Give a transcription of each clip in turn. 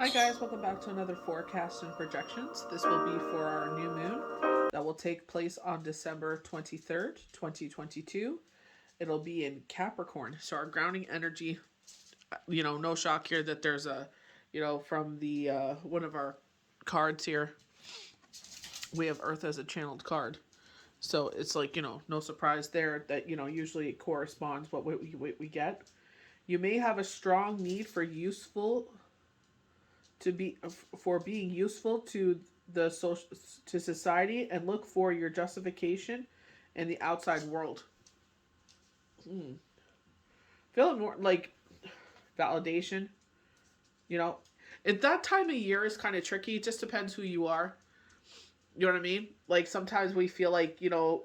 Hi guys, welcome back to another forecast and projections. This will be for our new moon that will take place on December 23rd, 2022. It'll be in Capricorn. So our grounding energy, no shock here that there's a, from the one of our cards here, we have Earth as a channeled card. So it's like, no surprise there that, usually it corresponds what we get. You may have a strong need for being useful to the social to society and look for your justification in the outside world. Feeling more like validation, you know. At that time of year is kind of tricky. It just depends who you are. You know what I mean? Like sometimes we feel like,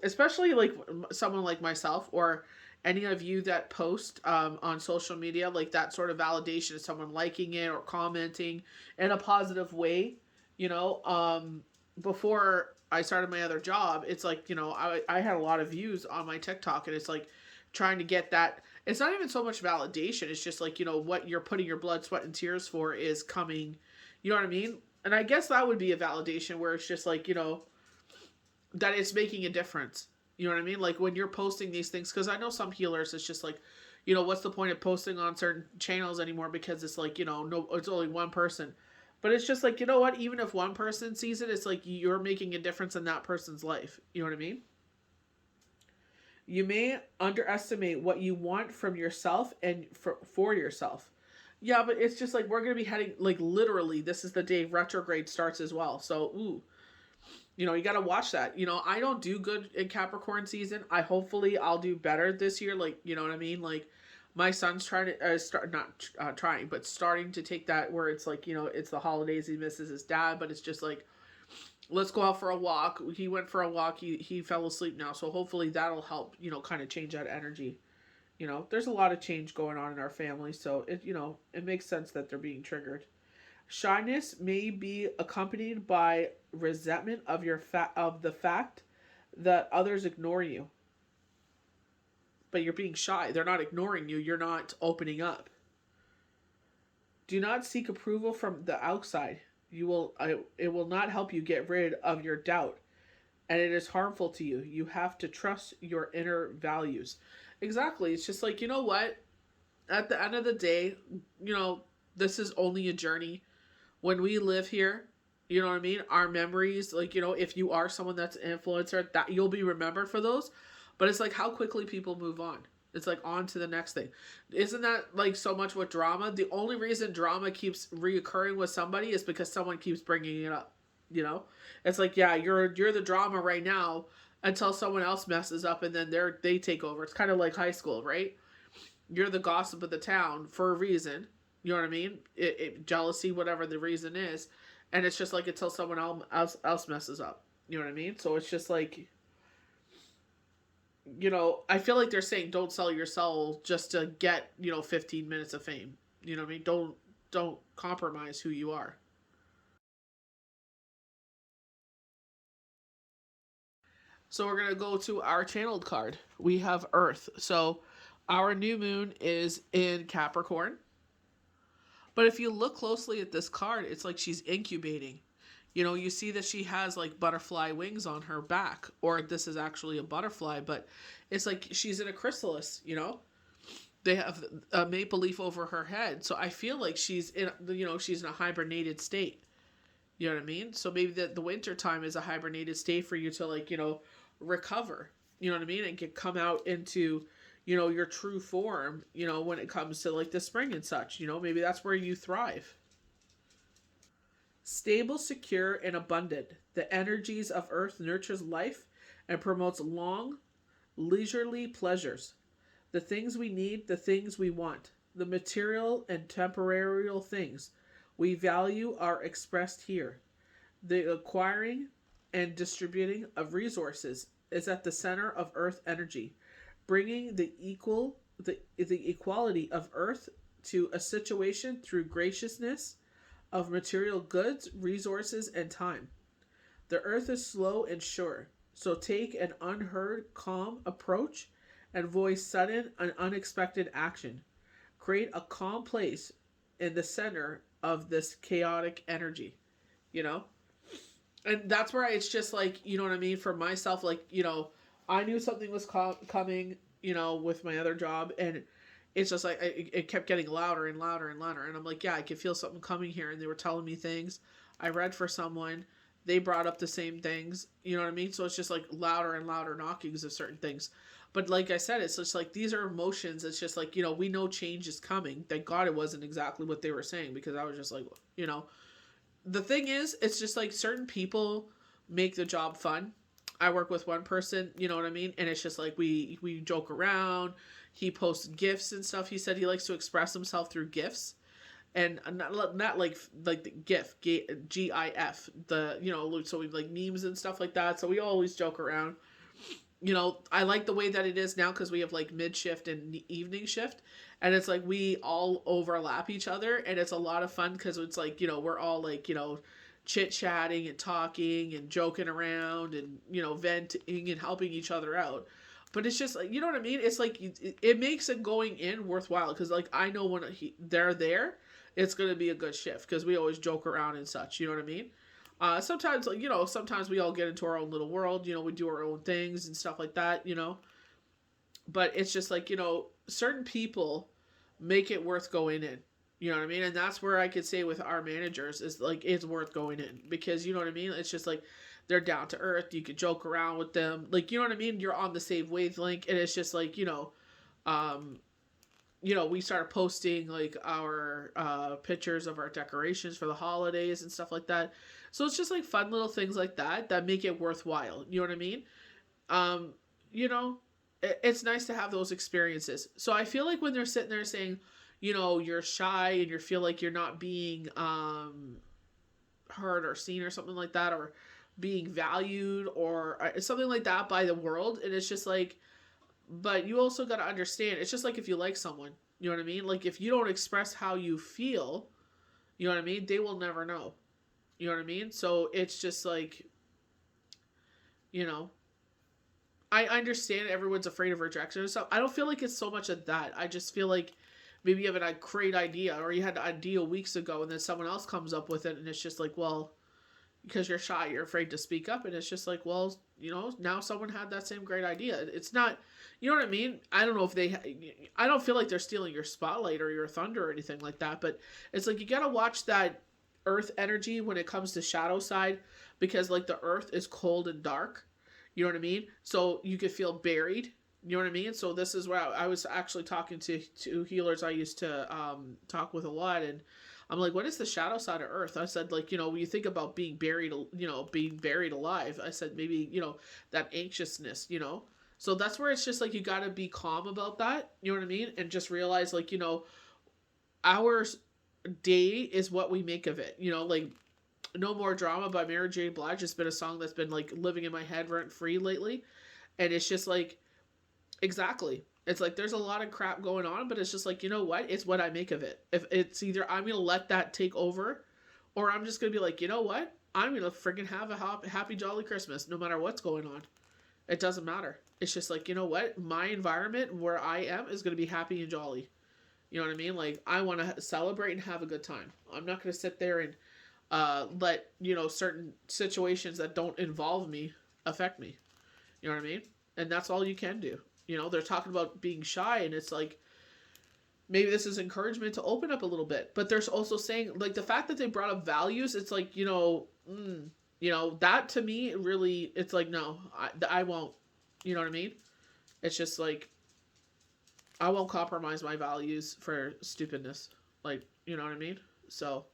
especially like someone like myself or any of you that post on social media, like that sort of validation is someone liking it or commenting in a positive way. You know, before I started my other job, it's like, I had a lot of views on my TikTok, and it's like trying to get that. It's not even so much validation. It's just like, what you're putting your blood, sweat, and tears for is coming. You know what I mean? And I guess that would be a validation where it's just like, that it's making a difference. You know what I mean? Like when you're posting these things, because I know some healers, it's just like, what's the point of posting on certain channels anymore? Because it's like, no, it's only one person. But it's just like, you know what? Even if one person sees it, it's like you're making a difference in that person's life. You know what I mean? You may underestimate what you want from yourself and for yourself. Yeah, but it's just like we're going to be heading, like literally, this is the day retrograde starts as well. So, you got to watch that. I don't do good in Capricorn season. I'll do better this year. Like, you know what I mean? Like, my son's trying to starting to take that where it's like, it's the holidays. He misses his dad, but it's just like, let's go out for a walk. He went for a walk. He fell asleep now. So hopefully that'll help, kind of change that energy. There's a lot of change going on in our family. So it makes sense that they're being triggered. Shyness may be accompanied by resentment of the fact that others ignore you. But you're being shy. They're not ignoring you. You're not opening up. Do not seek approval from the outside. It will not help you get rid of your doubt, and it is harmful to you. You have to trust your inner values. Exactly. It's just like, you know what? At the end of the day, this is only a journey. When we live here, you know what I mean? Our memories, like, if you are someone that's an influencer, that you'll be remembered for those. But it's like how quickly people move on. It's like on to the next thing. Isn't that like so much with drama? The only reason drama keeps reoccurring with somebody is because someone keeps bringing it up. It's like, yeah, you're the drama right now until someone else messes up, and then they take over. It's kind of like high school, right? You're the gossip of the town for a reason. You know what I mean? Jealousy, whatever the reason is, and it's just like until someone else messes up. You know what I mean? So it's just like, I feel like they're saying don't sell your soul just to get 15 minutes of fame. You know what I mean? Don't compromise who you are. So we're gonna go to our channeled card. We have Earth. So our new moon is in Capricorn. But if you look closely at this card, it's like she's incubating. You see that she has like butterfly wings on her back, or this is actually a butterfly, but it's like she's in a chrysalis, They have a maple leaf over her head. So I feel like she's in a hibernated state. You know what I mean? So maybe the winter time is a hibernated state for you to like, recover. You know what I mean? And come out into your true form, when it comes to like the spring and such, maybe that's where you thrive. Stable, secure, and abundant. The energies of Earth nurtures life and promotes long, leisurely pleasures. The things we need, the things we want, the material and temporal things we value are expressed here. The acquiring and distributing of resources is at the center of Earth energy, bringing the equality of Earth to a situation through graciousness of material goods, resources, and time. The Earth is slow and sure, so take an unheard, calm approach and voice sudden and unexpected action. Create a calm place in the center of this chaotic energy, you know? And that's where it's just like, you know what I mean? For myself, like, you know, I knew something was coming, you know, with my other job. And it's just like, it kept getting louder and louder and louder. And I'm like, yeah, I could feel something coming here. And they were telling me things. I read for someone. They brought up the same things. You know what I mean? So it's just like louder and louder knockings of certain things. But like I said, it's just like, these are emotions. It's just like, you know, we know change is coming. Thank God it wasn't exactly what they were saying, because I was just like, you know, the thing is, it's just like certain people make the job fun. I work with one person, you know what I mean? And it's just like we joke around. He posts gifs and stuff. He said he likes to express himself through gifs. And not like the GIF, GIF, the, you know, so we like memes and stuff like that. So we always joke around. You know, I like the way that it is now because we have like mid shift and evening shift, and it's like we all overlap each other, and it's a lot of fun because it's like, you know, we're all like, you know, chit chatting and talking and joking around and, you know, venting and helping each other out. But it's just like, you know what I mean? It's like it makes it going in worthwhile, because like I know when they're there, it's gonna be a good shift because we always joke around and such. You know what I mean? Sometimes, like, you know, sometimes we all get into our own little world, you know, we do our own things and stuff like that, you know, but it's just like, you know, certain people make it worth going in, you know what I mean? And that's where I could say with our managers is like, it's worth going in, because, you know what I mean? It's just like, they're down to earth. You could joke around with them. Like, you know what I mean? You're on the same wavelength, and it's just like, you know, we started posting like our pictures of our decorations for the holidays and stuff like that. So it's just like fun little things like that that make it worthwhile. You know what I mean? You know, it's nice to have those experiences. So I feel like when they're sitting there saying, you know, you're shy and you feel like you're not being heard or seen or something like that, or being valued or something like that by the world, and it's just like, but you also got to understand, it's just like if you like someone, you know what I mean? Like if you don't express how you feel, you know what I mean? They will never know. You know what I mean? So it's just like, you know, I understand everyone's afraid of rejection and stuff. I don't feel like it's so much of that. I just feel like maybe you have a great idea, or you had an idea weeks ago, and then someone else comes up with it, and it's just like, well, because you're shy, you're afraid to speak up, and it's just like, well, you know, now someone had that same great idea. It's not, you know what I mean? I don't know if I don't feel like they're stealing your spotlight or your thunder or anything like that, but it's like, you gotta watch that earth energy when it comes to shadow side, because like the earth is cold and dark, you know what I mean? So you could feel buried, you know what I mean? So this is where I was actually talking to healers I used to talk with a lot, and I'm like, what is the shadow side of earth? I said, like, you know, when you think about being buried, you know, being buried alive, I said, maybe, you know, that anxiousness, you know? So that's where it's just like, you got to be calm about that, you know what I mean? And just realize, like, you know, our day is what we make of it, you know, like, No More Drama by Mary J. Blige has been a song that's been like living in my head rent free lately. And it's just like, exactly. It's like there's a lot of crap going on, but it's just like, you know what? It's what I make of it. If it's either I'm going to let that take over, or I'm just going to be like, you know what? I'm going to freaking have a happy, jolly Christmas no matter what's going on. It doesn't matter. It's just like, you know what? My environment where I am is going to be happy and jolly. You know what I mean? Like, I want to celebrate and have a good time. I'm not going to sit there and let, you know, certain situations that don't involve me affect me. You know what I mean? And that's all you can do. You know, they're talking about being shy, and it's like, maybe this is encouragement to open up a little bit. But there's also saying, like, the fact that they brought up values, it's like, you know, that to me, really, it's like, no, I won't. You know what I mean? It's just like, I won't compromise my values for stupidness. Like, you know what I mean? So,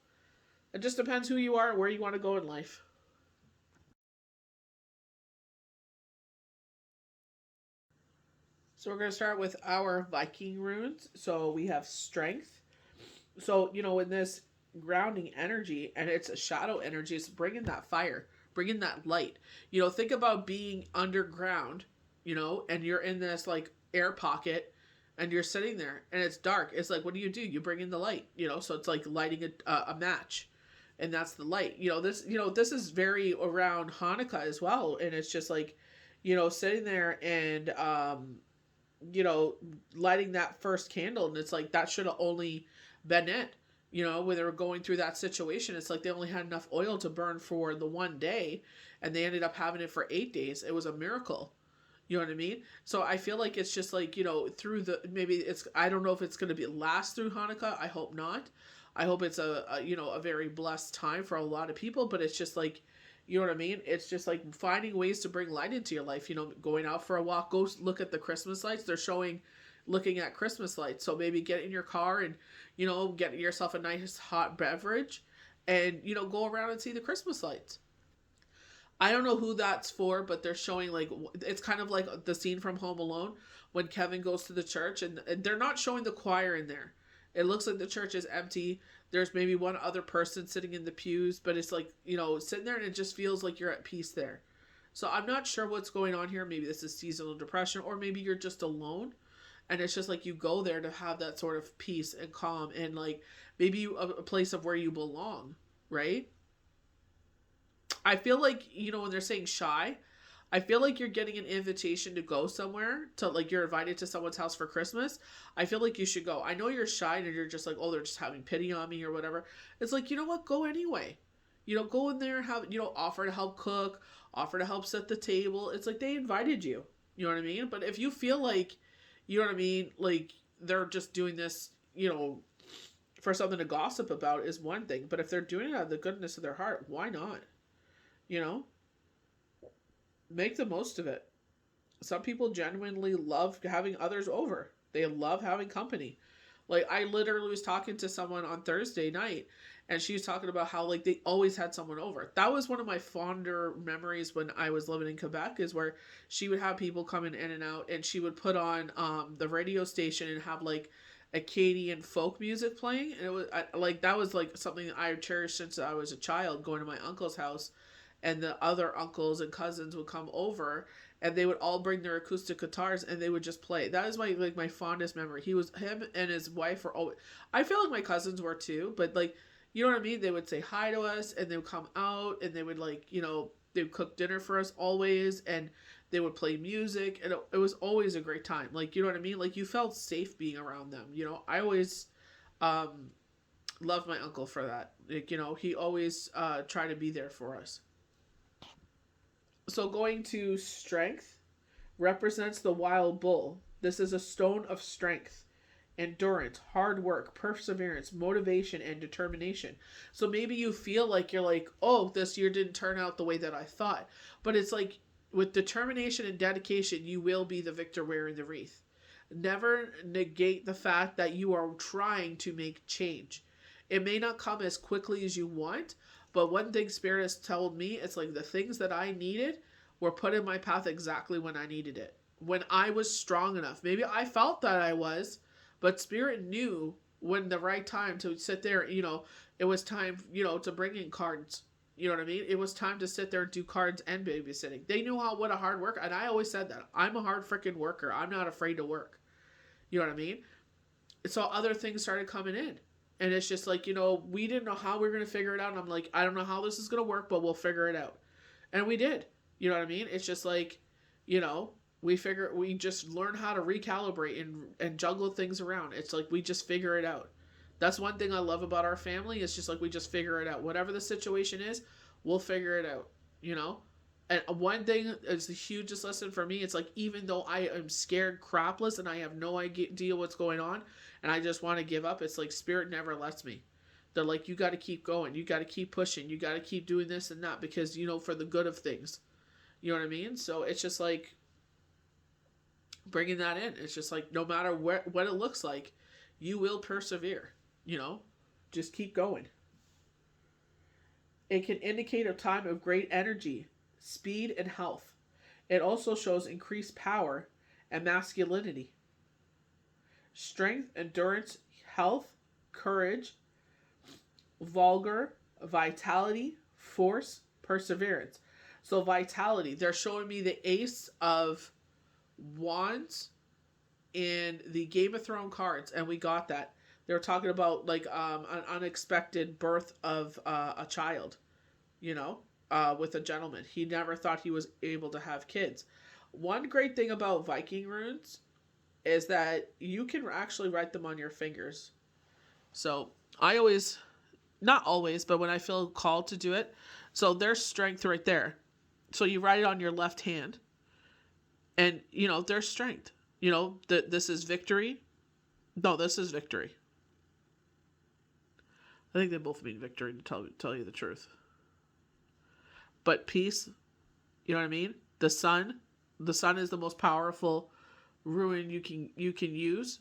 it just depends who you are, where you want to go in life. So we're going to start with our Viking runes. So we have strength. So, you know, in this grounding energy, and it's a shadow energy, it's bringing that fire, bringing that light. You know, think about being underground, you know, and you're in this like air pocket, and you're sitting there and it's dark. It's like, what do? You bring in the light, you know, so it's like lighting a match, and that's the light. You know, this is very around Hanukkah as well. And it's just like, you know, sitting there and, you know, lighting that first candle, and it's like, that should have only been it. You know, when they were going through that situation, it's like they only had enough oil to burn for the one day, and they ended up having it for 8 days. It was a miracle. You know what I mean? So I feel like it's just like, you know, through the, maybe it's, I don't know if it's going to be last through Hanukkah. I hope not. I hope it's you know, a very blessed time for a lot of people, but it's just like, you know what I mean? It's just like finding ways to bring light into your life, you know, going out for a walk, go look at the Christmas lights. They're showing, looking at Christmas lights. So maybe get in your car and, you know, get yourself a nice hot beverage and, you know, go around and see the Christmas lights. I don't know who that's for, but they're showing like it's kind of like the scene from Home Alone when Kevin goes to the church, and they're not showing the choir in there. It looks like the church is empty. There's maybe one other person sitting in the pews, but it's like, you know, sitting there and it just feels like you're at peace there. So I'm not sure what's going on here. Maybe this is seasonal depression, or maybe you're just alone and it's just like you go there to have that sort of peace and calm and like maybe a place of where you belong, right? I feel like, you know, when they're saying shy, I feel like you're getting an invitation to go somewhere, to like you're invited to someone's house for Christmas. I feel like you should go. I know you're shy and you're just like, oh, they're just having pity on me or whatever. It's like, you know what? Go anyway. You know, go in there, have, you know, offer to help cook, offer to help set the table. It's like they invited you. You know what I mean? But if you feel like, you know what I mean, like they're just doing this, you know, for something to gossip about is one thing. But if they're doing it out of the goodness of their heart, why not? You know, make the most of it. Some people genuinely love having others over. They love having company. Like I literally was talking to someone on Thursday night and she was talking about how like they always had someone over. That was one of my fonder memories when I was living in Quebec, is where she would have people coming in and out, and she would put on the radio station and have like Acadian folk music playing, and it was like that was like something I cherished since I was a child, going to my uncle's house, and the other uncles and cousins would come over and they would all bring their acoustic guitars and they would just play. That is my like my fondest memory. He was, him and his wife were always, I feel like my cousins were too, but like, you know what I mean? They would say hi to us and they would come out and they would like, you know, they would cook dinner for us always, and they would play music, and it was always a great time. Like, you know what I mean? Like you felt safe being around them. You know, I always um loved my uncle for that. Like, you know, he always tried to be there for us. So going to strength represents the wild bull. This is a stone of strength, endurance, hard work, perseverance, motivation, and determination. So maybe you feel like you're like, oh, this year didn't turn out the way that I thought. But it's like with determination and dedication, you will be the victor wearing the wreath. Never negate the fact that you are trying to make change. It may not come as quickly as you want, but one thing Spirit has told me, it's like the things that I needed were put in my path exactly when I needed it. When I was strong enough. Maybe I felt that I was, but Spirit knew when the right time to sit there, you know, it was time, you know, to bring in cards. You know what I mean? It was time to sit there and do cards and babysitting. They knew how what a hard work, and I always said that. I'm a hard freaking worker. I'm not afraid to work. You know what I mean? So other things started coming in. And it's just like, you know, we didn't know how we were going to figure it out. And I'm like, I don't know how this is going to work, but we'll figure it out. And we did. You know what I mean? It's just like, you know, we just learn how to recalibrate and juggle things around. It's like we just figure it out. That's one thing I love about our family. It's just like we just figure it out. Whatever the situation is, we'll figure it out, you know? And one thing is the hugest lesson for me. It's like, even though I am scared crapless and I have no idea what's going on and I just want to give up, it's like Spirit never lets me. They're like, you got to keep going. You got to keep pushing. You got to keep doing this and that because, you know, for the good of things. You know what I mean? So it's just like bringing that in. It's just like, no matter what it looks like, you will persevere, you know? Just keep going. It can indicate a time of great energy, speed, and health. It also shows increased power and masculinity. Strength, endurance, health, courage, vulgar, vitality, force, perseverance. So vitality, they're showing me the Ace of Wands in the Game of Thrones cards, and we got that. They're talking about like an unexpected birth of a child, you know, with a gentleman. He never thought he was able to have kids. One great thing about Viking runes is that you can actually write them on your fingers. So I always, not always, but when I feel called to do it, so there's strength right there. So you write it on your left hand, and there's strength. This is victory. No, this is victory. I think they both mean victory, to tell you the truth. But peace, you know what I mean? The sun is the most powerful rune you can use,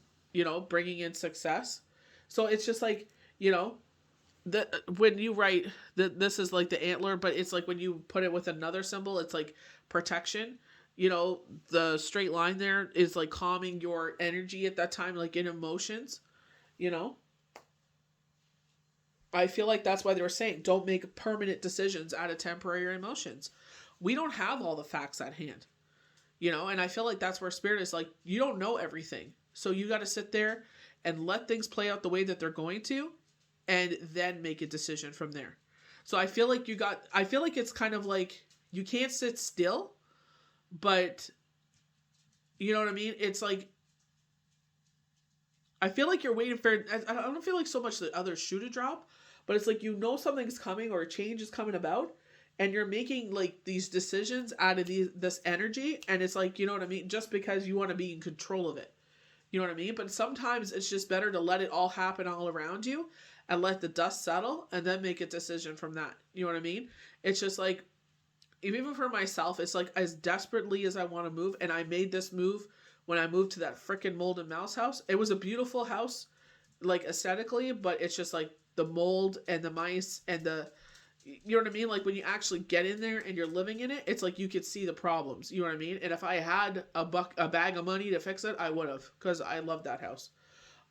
bringing in success. So it's just like, when you write this is like the antler, but it's like when you put it with another symbol, it's like protection. The straight line there is like calming your energy at that time, like in emotions. I feel like that's why they were saying don't make permanent decisions out of temporary emotions. We don't have all the facts at hand, and I feel like that's where spirit is like, you don't know everything. So you got to sit there and let things play out the way that they're going to, and then make a decision from there. So I feel like it's kind of like you can't sit still, but you know what I mean? It's like, I feel like you're waiting for, I don't feel like so much the other shoe to drop, but it's like, something's coming or a change is coming about, and you're making like these decisions out of this energy, and it's like, you know what I mean? Just because you want to be in control of it. You know what I mean? But sometimes it's just better to let it all happen all around you and let the dust settle and then make a decision from that. You know what I mean? It's just like, even for myself, it's like, as desperately as I want to move, and I made this move when I moved to that freaking mold and mouse house. It was a beautiful house, like aesthetically, but it's just like the mold and the mice and you know what I mean? Like when you actually get in there and you're living in it, it's like you could see the problems. You know what I mean? And if I had a bag of money to fix it, I would have, because I love that house.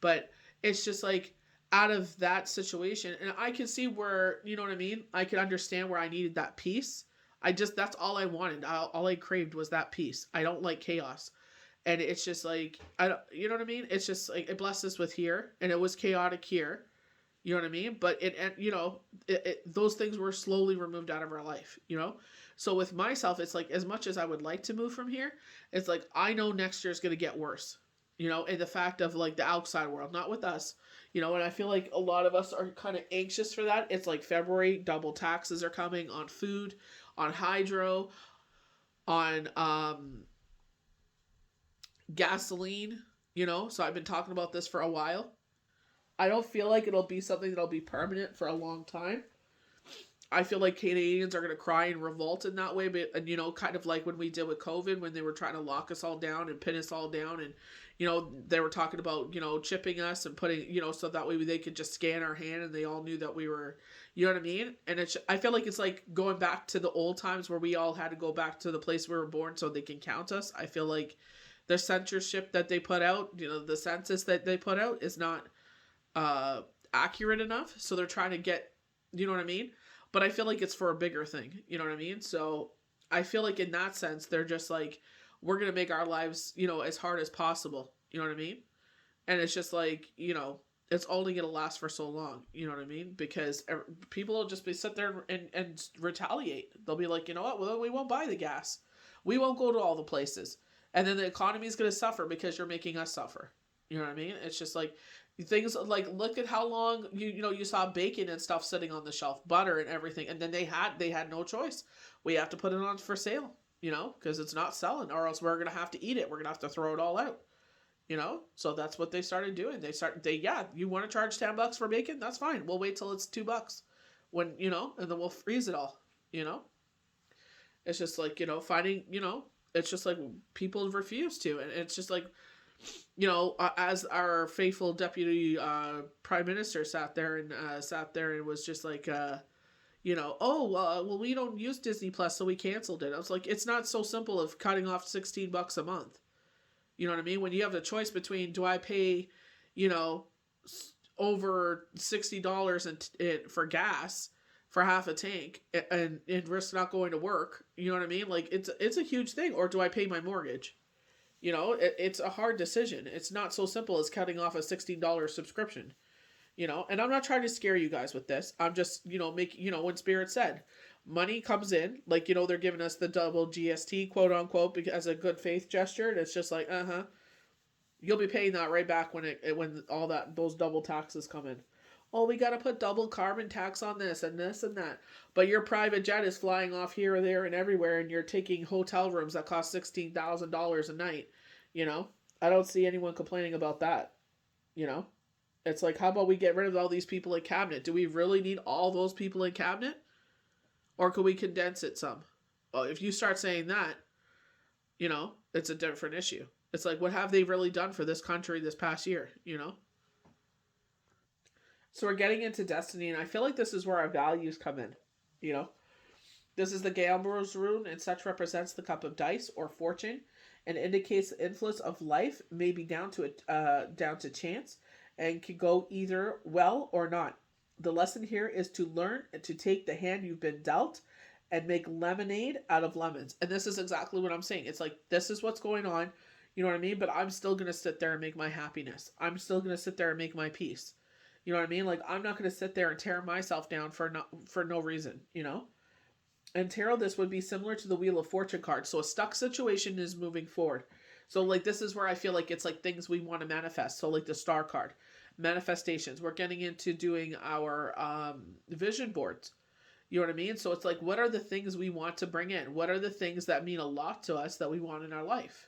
But it's just like, out of that situation, and I can see where, you know what I mean? I could understand where I needed that peace. That's all I wanted. All I craved was that peace. I don't like chaos. And it's just like, you know what I mean? It's just like, it blessed us with here, and it was chaotic here. You know what I mean? But those things were slowly removed out of our life, So with myself, it's like, as much as I would like to move from here, it's like, I know next year is going to get worse, and the fact of like the outside world, not with us, and I feel like a lot of us are kind of anxious for that. It's like February, double taxes are coming on food, on hydro, on gasoline, so I've been talking about this for a while. I don't feel like it'll be something that'll be permanent for a long time. I feel like Canadians are going to cry and revolt in that way, but, and kind of like when we did with COVID, when they were trying to lock us all down and pin us all down, and, they were talking about, chipping us and putting, so that way they could just scan our hand and they all knew that we were, you know what I mean? And I feel like it's like going back to the old times where we all had to go back to the place we were born so they can count us. I feel like the censorship that they put out, the census that they put out is not accurate enough, so they're trying to get, you know what I mean? But I feel like it's for a bigger thing, you know what I mean? So I feel like in that sense, they're just like, we're gonna make our lives, as hard as possible, you know what I mean? And it's just like, it's only gonna last for so long, you know what I mean? Because people will just sit there and retaliate. They'll be like, you know what? Well, we won't buy the gas, we won't go to all the places, and then the economy is gonna suffer because you're making us suffer. You know what I mean? It's just like, things like, look at how long you saw bacon and stuff sitting on the shelf, butter and everything, and then they had no choice. We have to put it on for sale, because it's not selling, or else we're gonna have to eat it. We're gonna have to throw it all out, So that's what they started doing. You want to charge $10 for bacon? That's fine. We'll wait till it's $2 when and then we'll freeze it all. It's just like finding it's just like people refuse to, and it's just like. As our faithful deputy prime minister sat there and was just like, well, we don't use Disney Plus, so we canceled it. I was like, it's not so simple of cutting off $16 a month. You know what I mean? When you have the choice between, do I pay, over $60 for gas for half a tank and risk not going to work? You know what I mean? Like, it's a huge thing. Or do I pay my mortgage? It's a hard decision. It's not so simple as cutting off a $16 subscription, and I'm not trying to scare you guys with this. I'm just, when Spirit said money comes in, like, they're giving us the double GST, quote unquote, as a good faith gesture. And it's just like, you'll be paying that right back when all those double taxes come in. oh, we got to put double carbon tax on this and this and that. But your private jet is flying off here or there and everywhere, and you're taking hotel rooms that cost $16,000 a night. You know, I don't see anyone complaining about that. You know, it's like, how about we get rid of all these people in cabinet? Do we really need all those people in cabinet? Or could we condense it some? Well, if you start saying that, you know, it's a different issue. It's like, what have they really done for this country this past year, you know? So we're getting into destiny, and I feel like this is where our values come in, you know? This is the Gambler's rune, and such represents the cup of dice or fortune, and indicates the influence of life may be down to chance, and can go either well or not. The lesson here is to learn to take the hand you've been dealt and make lemonade out of lemons. And this is exactly what I'm saying. It's like, this is what's going on. You know what I mean? But I'm still going to sit there and make my happiness. I'm still going to sit there and make my peace. You know what I mean? Like, I'm not going to sit there and tear myself down for no reason, you know? And tarot, this would be similar to the Wheel of Fortune card. So a stuck situation is moving forward. So, like, this is where I feel like it's like things we want to manifest. So, like the Star card. Manifestations. We're getting into doing our vision boards. You know what I mean? So it's like, what are the things we want to bring in? What are the things that mean a lot to us that we want in our life?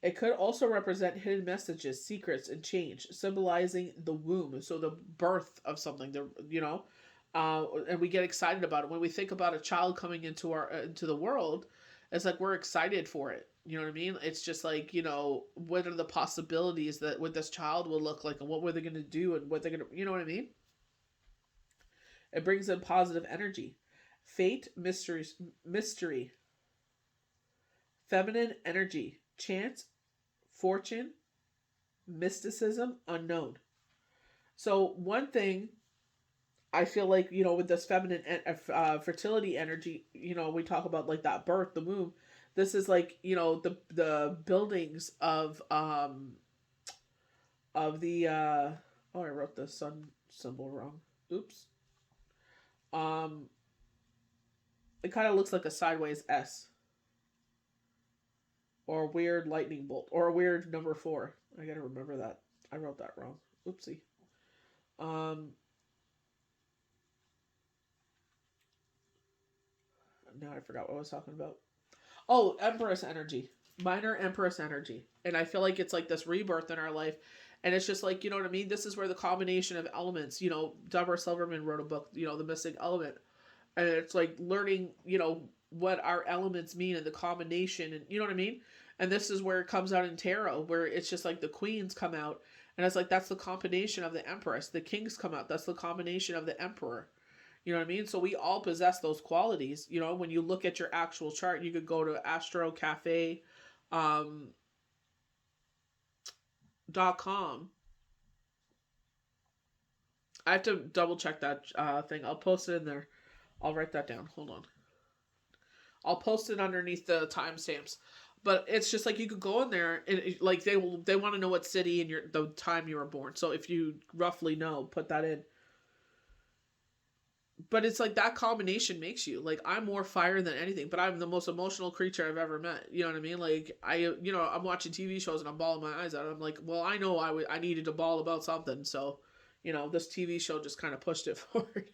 It could also represent hidden messages, secrets, and change, symbolizing the womb, so the birth of something. You know, and we get excited about it when we think about a child coming into the world. It's like we're excited for it. You know what I mean? It's just like, you know, what are the possibilities that what this child will look like, and what were they going to do, and what they're going to, you know what I mean? It brings in positive energy, fate, mystery, feminine energy, chance, fortune, mysticism, unknown. So one thing I feel like, you know, with this feminine fertility energy, you know, we talk about like that birth, the womb. This is like, you know, the buildings of the oh, I wrote the sun symbol wrong. Oops. Um, it kind of looks like a sideways S, or a weird lightning bolt, or a weird number 4. I gotta remember that. I wrote that wrong. Oopsie. Now I forgot what I was talking about. Oh, Empress energy. Minor Empress energy. And I feel like it's like this rebirth in our life. And it's just like, you know what I mean? This is where the combination of elements, you know, Deborah Silverman wrote a book, you know, The Missing Element. And it's like learning, you know, what our elements mean and the combination. And you know what I mean? And this is where it comes out in tarot, where it's just like the queens come out. And it's like, that's the combination of the Empress. The kings come out. That's the combination of the Emperor. You know what I mean? So we all possess those qualities. You know, when you look at your actual chart, you could go to astrocafe.com. I have to double check that thing. I'll post it in there. I'll write that down. Hold on. I'll post it underneath the timestamps. But it's just like you could go in there and like they want to know what city and the time you were born. So if you roughly know, put that in. But it's like that combination makes you like, I'm more fire than anything, but I'm the most emotional creature I've ever met. You know what I mean? Like you know, I'm watching TV shows and I'm bawling my eyes out. I'm like, well, I know I needed to bawl about something. So, you know, this TV show just kind of pushed it forward.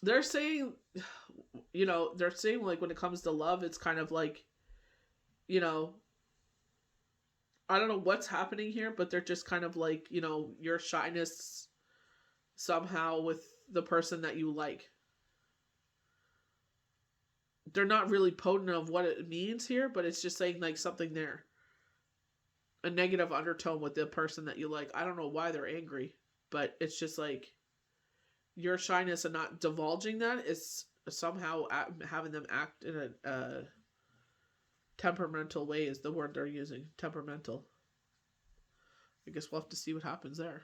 They're saying, you know, like when it comes to love, it's kind of like, you know, I don't know what's happening here, but they're just kind of like, you know, your shyness somehow with the person that you like. They're not really potent of what it means here, but it's just saying like something there. A negative undertone with the person that you like. I don't know why they're angry, but it's just like your shyness and not divulging that is somehow having them act in a temperamental way is the word they're using. Temperamental. I guess we'll have to see what happens there.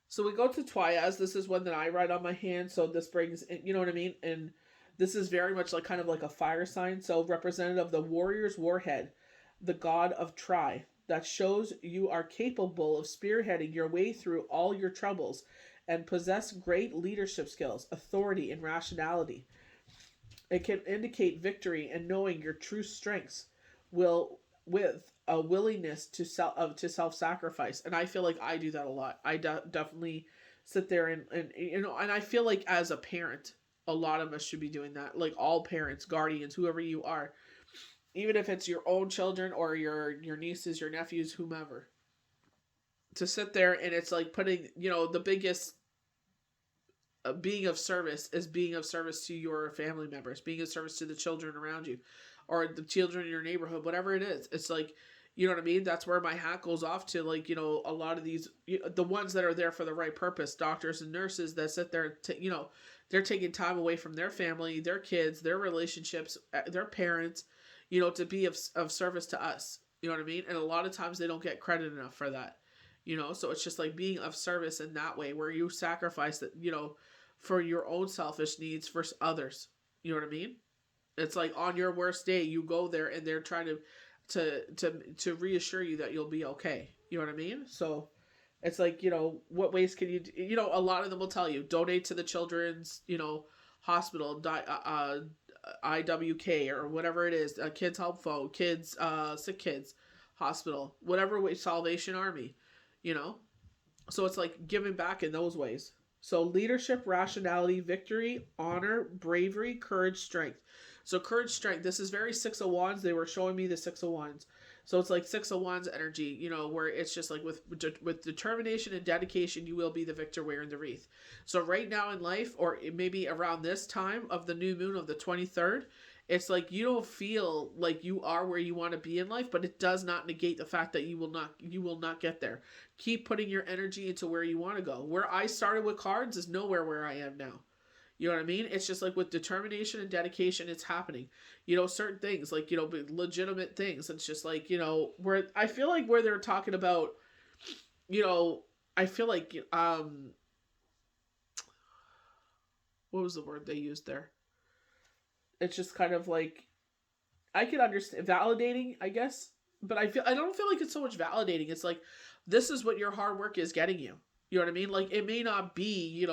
So we go to Twyaz. This is one that I write on my hand. So this brings, you know what I mean? And this is very much like kind of like a fire sign. So representative of the warrior's warhead, the god of Tri. That shows you are capable of spearheading your way through all your troubles and possess great leadership skills, authority, and rationality. It can indicate victory and knowing your true strengths will with a willingness to self-sacrifice. And I feel like I do that a lot. I definitely sit there and and I feel like as a parent, a lot of us should be doing that. Like all parents, guardians, whoever you are, even if it's your own children or your nieces, your nephews, whomever, to sit there and it's like putting, the biggest being of service is being of service to your family members, being of service to the children around you, or the children in your neighborhood, whatever it is. It's like, you know what I mean? That's where my hat goes off to, like, a lot of these, the ones that are there for the right purpose, doctors and nurses that sit there, they're taking time away from their family, their kids, their relationships, their parents, to be of service to us. You know what I mean? And a lot of times they don't get credit enough for that. So it's just like being of service in that way where you sacrifice that, for your own selfish needs for others. You know what I mean? It's like on your worst day, you go there and they're trying to reassure you that you'll be okay. You know what I mean? So it's like, what ways can you, a lot of them will tell you, donate to the children's, hospital, IWK or whatever it is, Kids Help Phone, kids, sick kids, hospital, whatever way, Salvation Army, So it's like giving back in those ways. So leadership, rationality, victory, honor, bravery, courage, strength. So courage, strength. This is very Six of Wands. They were showing me the Six of Wands. So it's like Six of Wands energy, where it's just like with determination and dedication, you will be the victor wearing the wreath. So right now in life, or maybe around this time of the new moon of the 23rd, it's like you don't feel like you are where you want to be in life, but it does not negate the fact that you will not get there. Keep putting your energy into where you want to go. Where I started with cards is nowhere where I am now. You know what I mean? It's just like with determination and dedication, it's happening. Certain things like, legitimate things. It's just like, where I feel like where they're talking about, I feel like, what was the word they used there? It's just kind of like, I can understand validating, I guess, but I don't feel like it's so much validating. It's like, this is what your hard work is getting you. You know what I mean? Like, it may not be,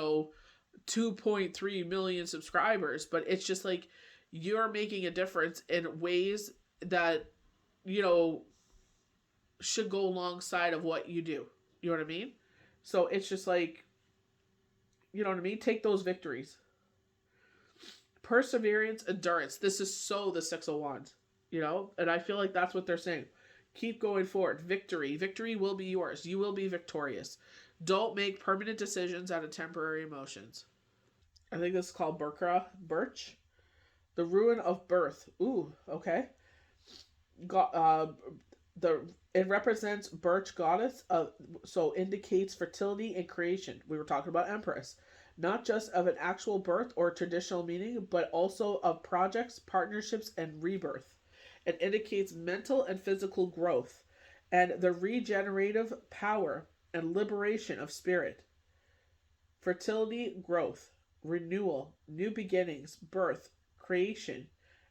2.3 million subscribers, but it's just like you're making a difference in ways that, should go alongside of what you do. You know what I mean? So it's just like, you know what I mean? Take those victories. Perseverance, endurance. This is so the Six of Wands, and I feel like that's what they're saying. Keep going forward. Victory. Victory will be yours. You will be victorious. Don't make permanent decisions out of temporary emotions. I think this is called Birch. The ruin of birth. Ooh, okay. It represents birch goddess, so indicates fertility and creation. We were talking about Empress. Not just of an actual birth or traditional meaning, but also of projects, partnerships, and rebirth. It indicates mental and physical growth and the regenerative power and liberation of spirit. Fertility, growth, renewal, new beginnings, birth, creation,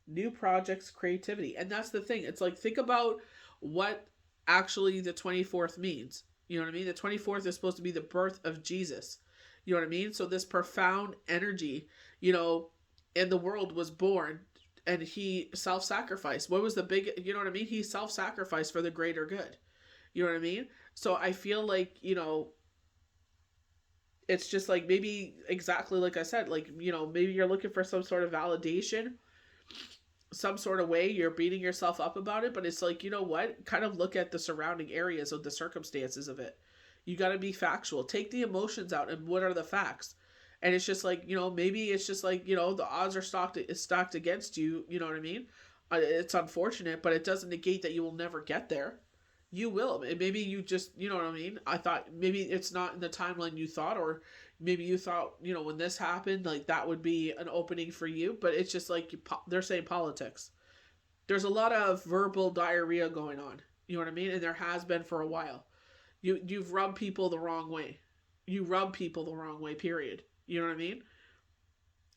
new projects, creativity. And that's the thing. It's like, think about what actually the 24th means. You know what I mean? The 24th is supposed to be the birth of Jesus. You know what I mean? So this profound energy, in the world was born, and he self-sacrificed. What was the big, you know what I mean? He self-sacrificed for the greater good. You know what I mean? So I feel like, it's just like maybe exactly like I said, like, maybe you're looking for some sort of validation, some sort of way you're beating yourself up about it, but it's like, you know what? Kind of look at the surrounding areas of the circumstances of it. You got to be factual. Take the emotions out and what are the facts? And it's just like, maybe it's just like, the odds are stacked against you. You know what I mean? It's unfortunate, but it doesn't negate that you will never get there. You will. Maybe you just, you know what I mean? I thought maybe it's not in the timeline you thought, or maybe you thought, when this happened, like that would be an opening for you. But it's just like they're saying politics. There's a lot of verbal diarrhea going on. You know what I mean? And there has been for a while. You've rubbed people the wrong way. You rub people the wrong way, period. You know what I mean?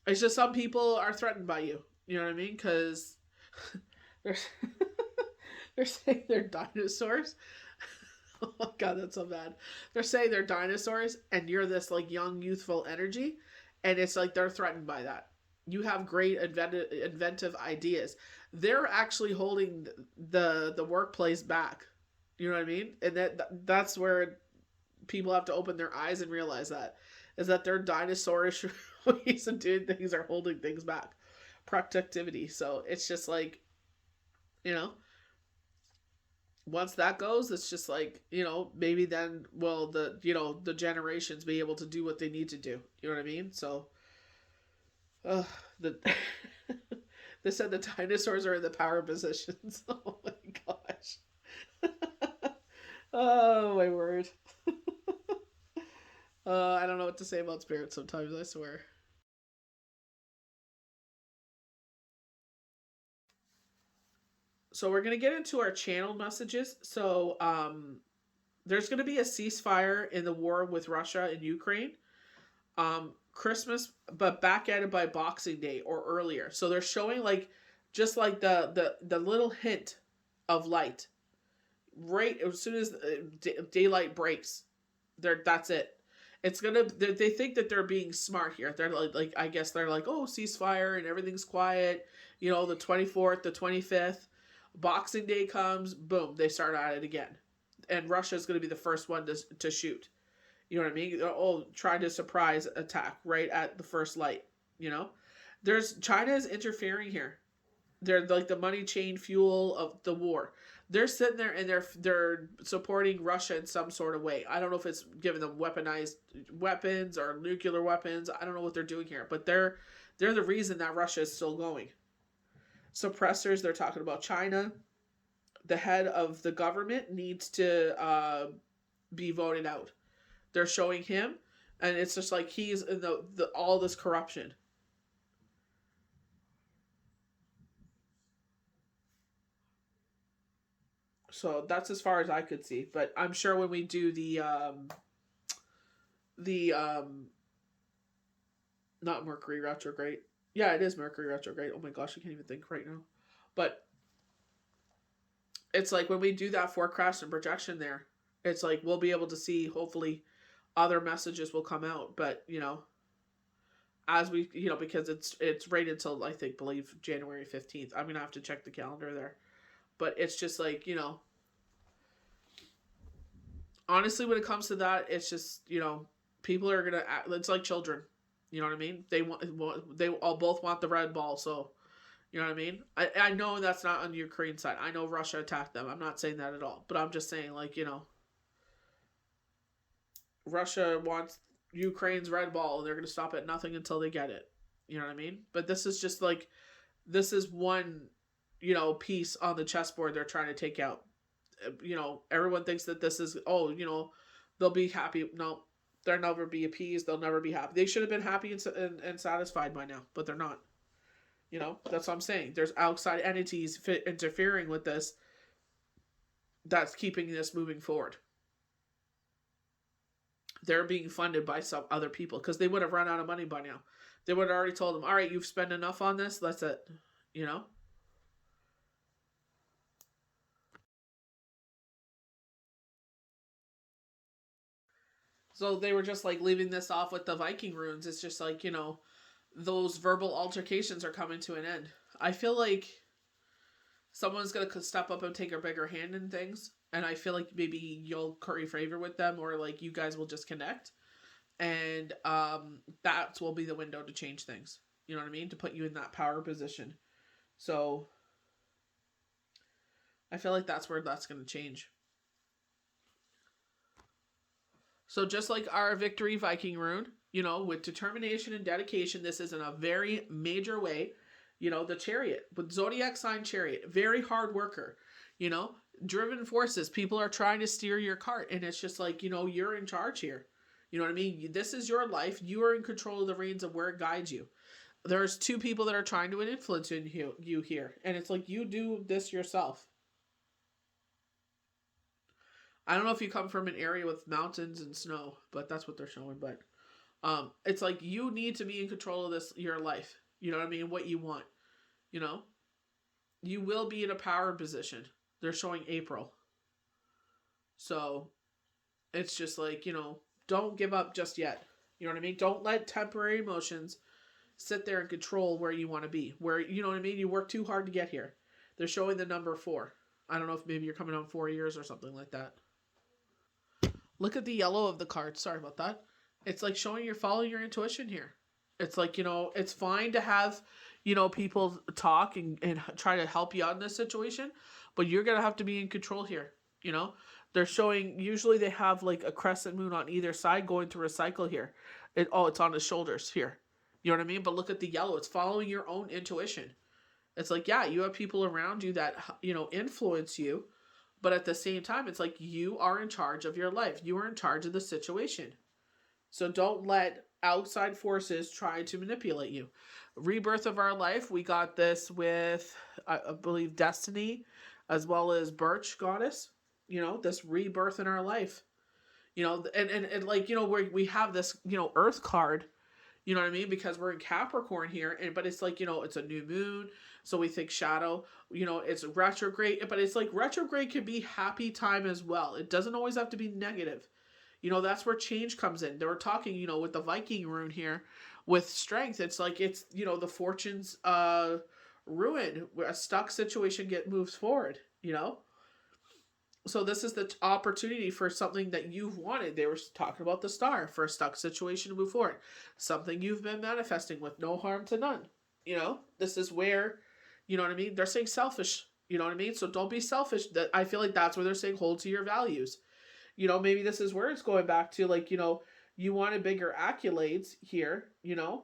It's just some people are threatened by you. You know what I mean? Because they're, they're saying they're dinosaurs. Oh my God, that's so bad. They're saying they're dinosaurs and you're this like young, youthful energy. And it's like they're threatened by that. You have great inventive ideas. They're actually holding the workplace back. You know what I mean? And that's where people have to open their eyes and realize that is that their dinosaurish ways of doing things are holding things back. Productivity. So it's just like, you know, once that goes, it's just like, maybe then will the generations be able to do what they need to do. You know what I mean? So the they said the dinosaurs are in the power positions. Oh my gosh. Oh my word. I don't know what to say about spirits sometimes, I swear. So we're gonna get into our channel messages. So there's gonna be a ceasefire in the war with Russia and Ukraine. Christmas, but back at it by Boxing Day or earlier. So they're showing like just like the little hint of light right as soon as daylight breaks. That's it. It's gonna. They think that they're being smart here. They're like I guess they're like, oh, ceasefire and everything's quiet. The 24th, the 25th, Boxing Day comes, boom, they start at it again, and Russia's gonna be the first one to shoot. You know what I mean? Oh, trying to surprise attack right at the first light. There's China is interfering here. They're like the money chain fuel of the war. They're sitting there and they're supporting Russia in some sort of way. I don't know if it's giving them weaponized weapons or nuclear weapons. I don't know what they're doing here, but they're the reason that Russia is still going. Suppressors. They're talking about China. The head of the government needs to be voted out. They're showing him, and it's just like he's in the all this corruption. So that's as far as I could see. But I'm sure when we do the not Mercury retrograde. Yeah, it is Mercury retrograde. Oh my gosh, I can't even think right now. But it's like when we do that forecast and projection there, it's like we'll be able to see hopefully other messages will come out. But as we because it's right until I believe January 15th. I'm gonna have to check the calendar there. But it's just like, honestly, when it comes to that, it's just, people are going to act, it's like children. You know what I mean? They all both want the red ball. So, you know what I mean? I know that's not on the Ukraine side. I know Russia attacked them. I'm not saying that at all. But I'm just saying, like, Russia wants Ukraine's red ball and they're going to stop at nothing until they get it. You know what I mean? But this is just like, this is one piece on the chessboard they're trying to take out. Everyone thinks that this is, they'll be happy. No, they'll never be appeased. They'll never be happy. They should have been happy and satisfied by now, but they're not. That's what I'm saying. There's outside entities interfering with this that's keeping this moving forward. They're being funded by some other people because they would have run out of money by now. They would have already told them, all right, you've spent enough on this. That's it. So they were just like leaving this off with the Viking runes. It's just like, those verbal altercations are coming to an end. I feel like someone's going to step up and take a bigger hand in things. And I feel like maybe you'll curry favor with them or like you guys will just connect. And that will be the window to change things. You know what I mean? To put you in that power position. So I feel like that's where that's going to change. So just like our victory Viking rune, with determination and dedication, this is in a very major way. The chariot, with zodiac sign chariot, very hard worker, driven forces. People are trying to steer your cart and it's just like, you're in charge here. You know what I mean? This is your life. You are in control of the reins of where it guides you. There's two people that are trying to influence you here. And it's like, you do this yourself. I don't know if you come from an area with mountains and snow, but that's what they're showing. But it's like you need to be in control of your life. You know what I mean? What you want. You will be in a power position. They're showing April. So it's just like, don't give up just yet. You know what I mean? Don't let temporary emotions sit there and control where you want to be. Where, you know what I mean? You work too hard to get here. They're showing the number 4. I don't know if maybe you're coming on 4 years or something like that. Look at the yellow of the card. Sorry about that. It's like showing you're following your intuition here. It's like, it's fine to have, people talk and try to help you out in this situation, but you're going to have to be in control here. They're showing, usually they have like a crescent moon on either side going through a cycle here. It's on his shoulders here. You know what I mean? But look at the yellow. It's following your own intuition. It's like, yeah, you have people around you that, influence you. But at the same time, it's like you are in charge of your life. You are in charge of the situation. So don't let outside forces try to manipulate you. Rebirth of our life, we got this with, I believe, Destiny, as well as Birch Goddess. This rebirth in our life. And like, where we have this, Earth card. You know what I mean? Because we're in Capricorn here, but it's like, it's a new moon, so we think shadow, it's retrograde, but it's like retrograde can be happy time as well. It doesn't always have to be negative. That's where change comes in. They were talking, with the Viking rune here, with strength. It's like, it's, the fortune's ruin, where a stuck situation moves forward, So this is the opportunity for something that you've wanted. They were talking about the star, for a stuck situation to move forward. Something you've been manifesting with no harm to none. This is where, you know what I mean? They're saying selfish, you know what I mean? So don't be selfish. That I feel like that's where they're saying hold to your values. Maybe this is where it's going back to, like, you wanted bigger accolades here, You're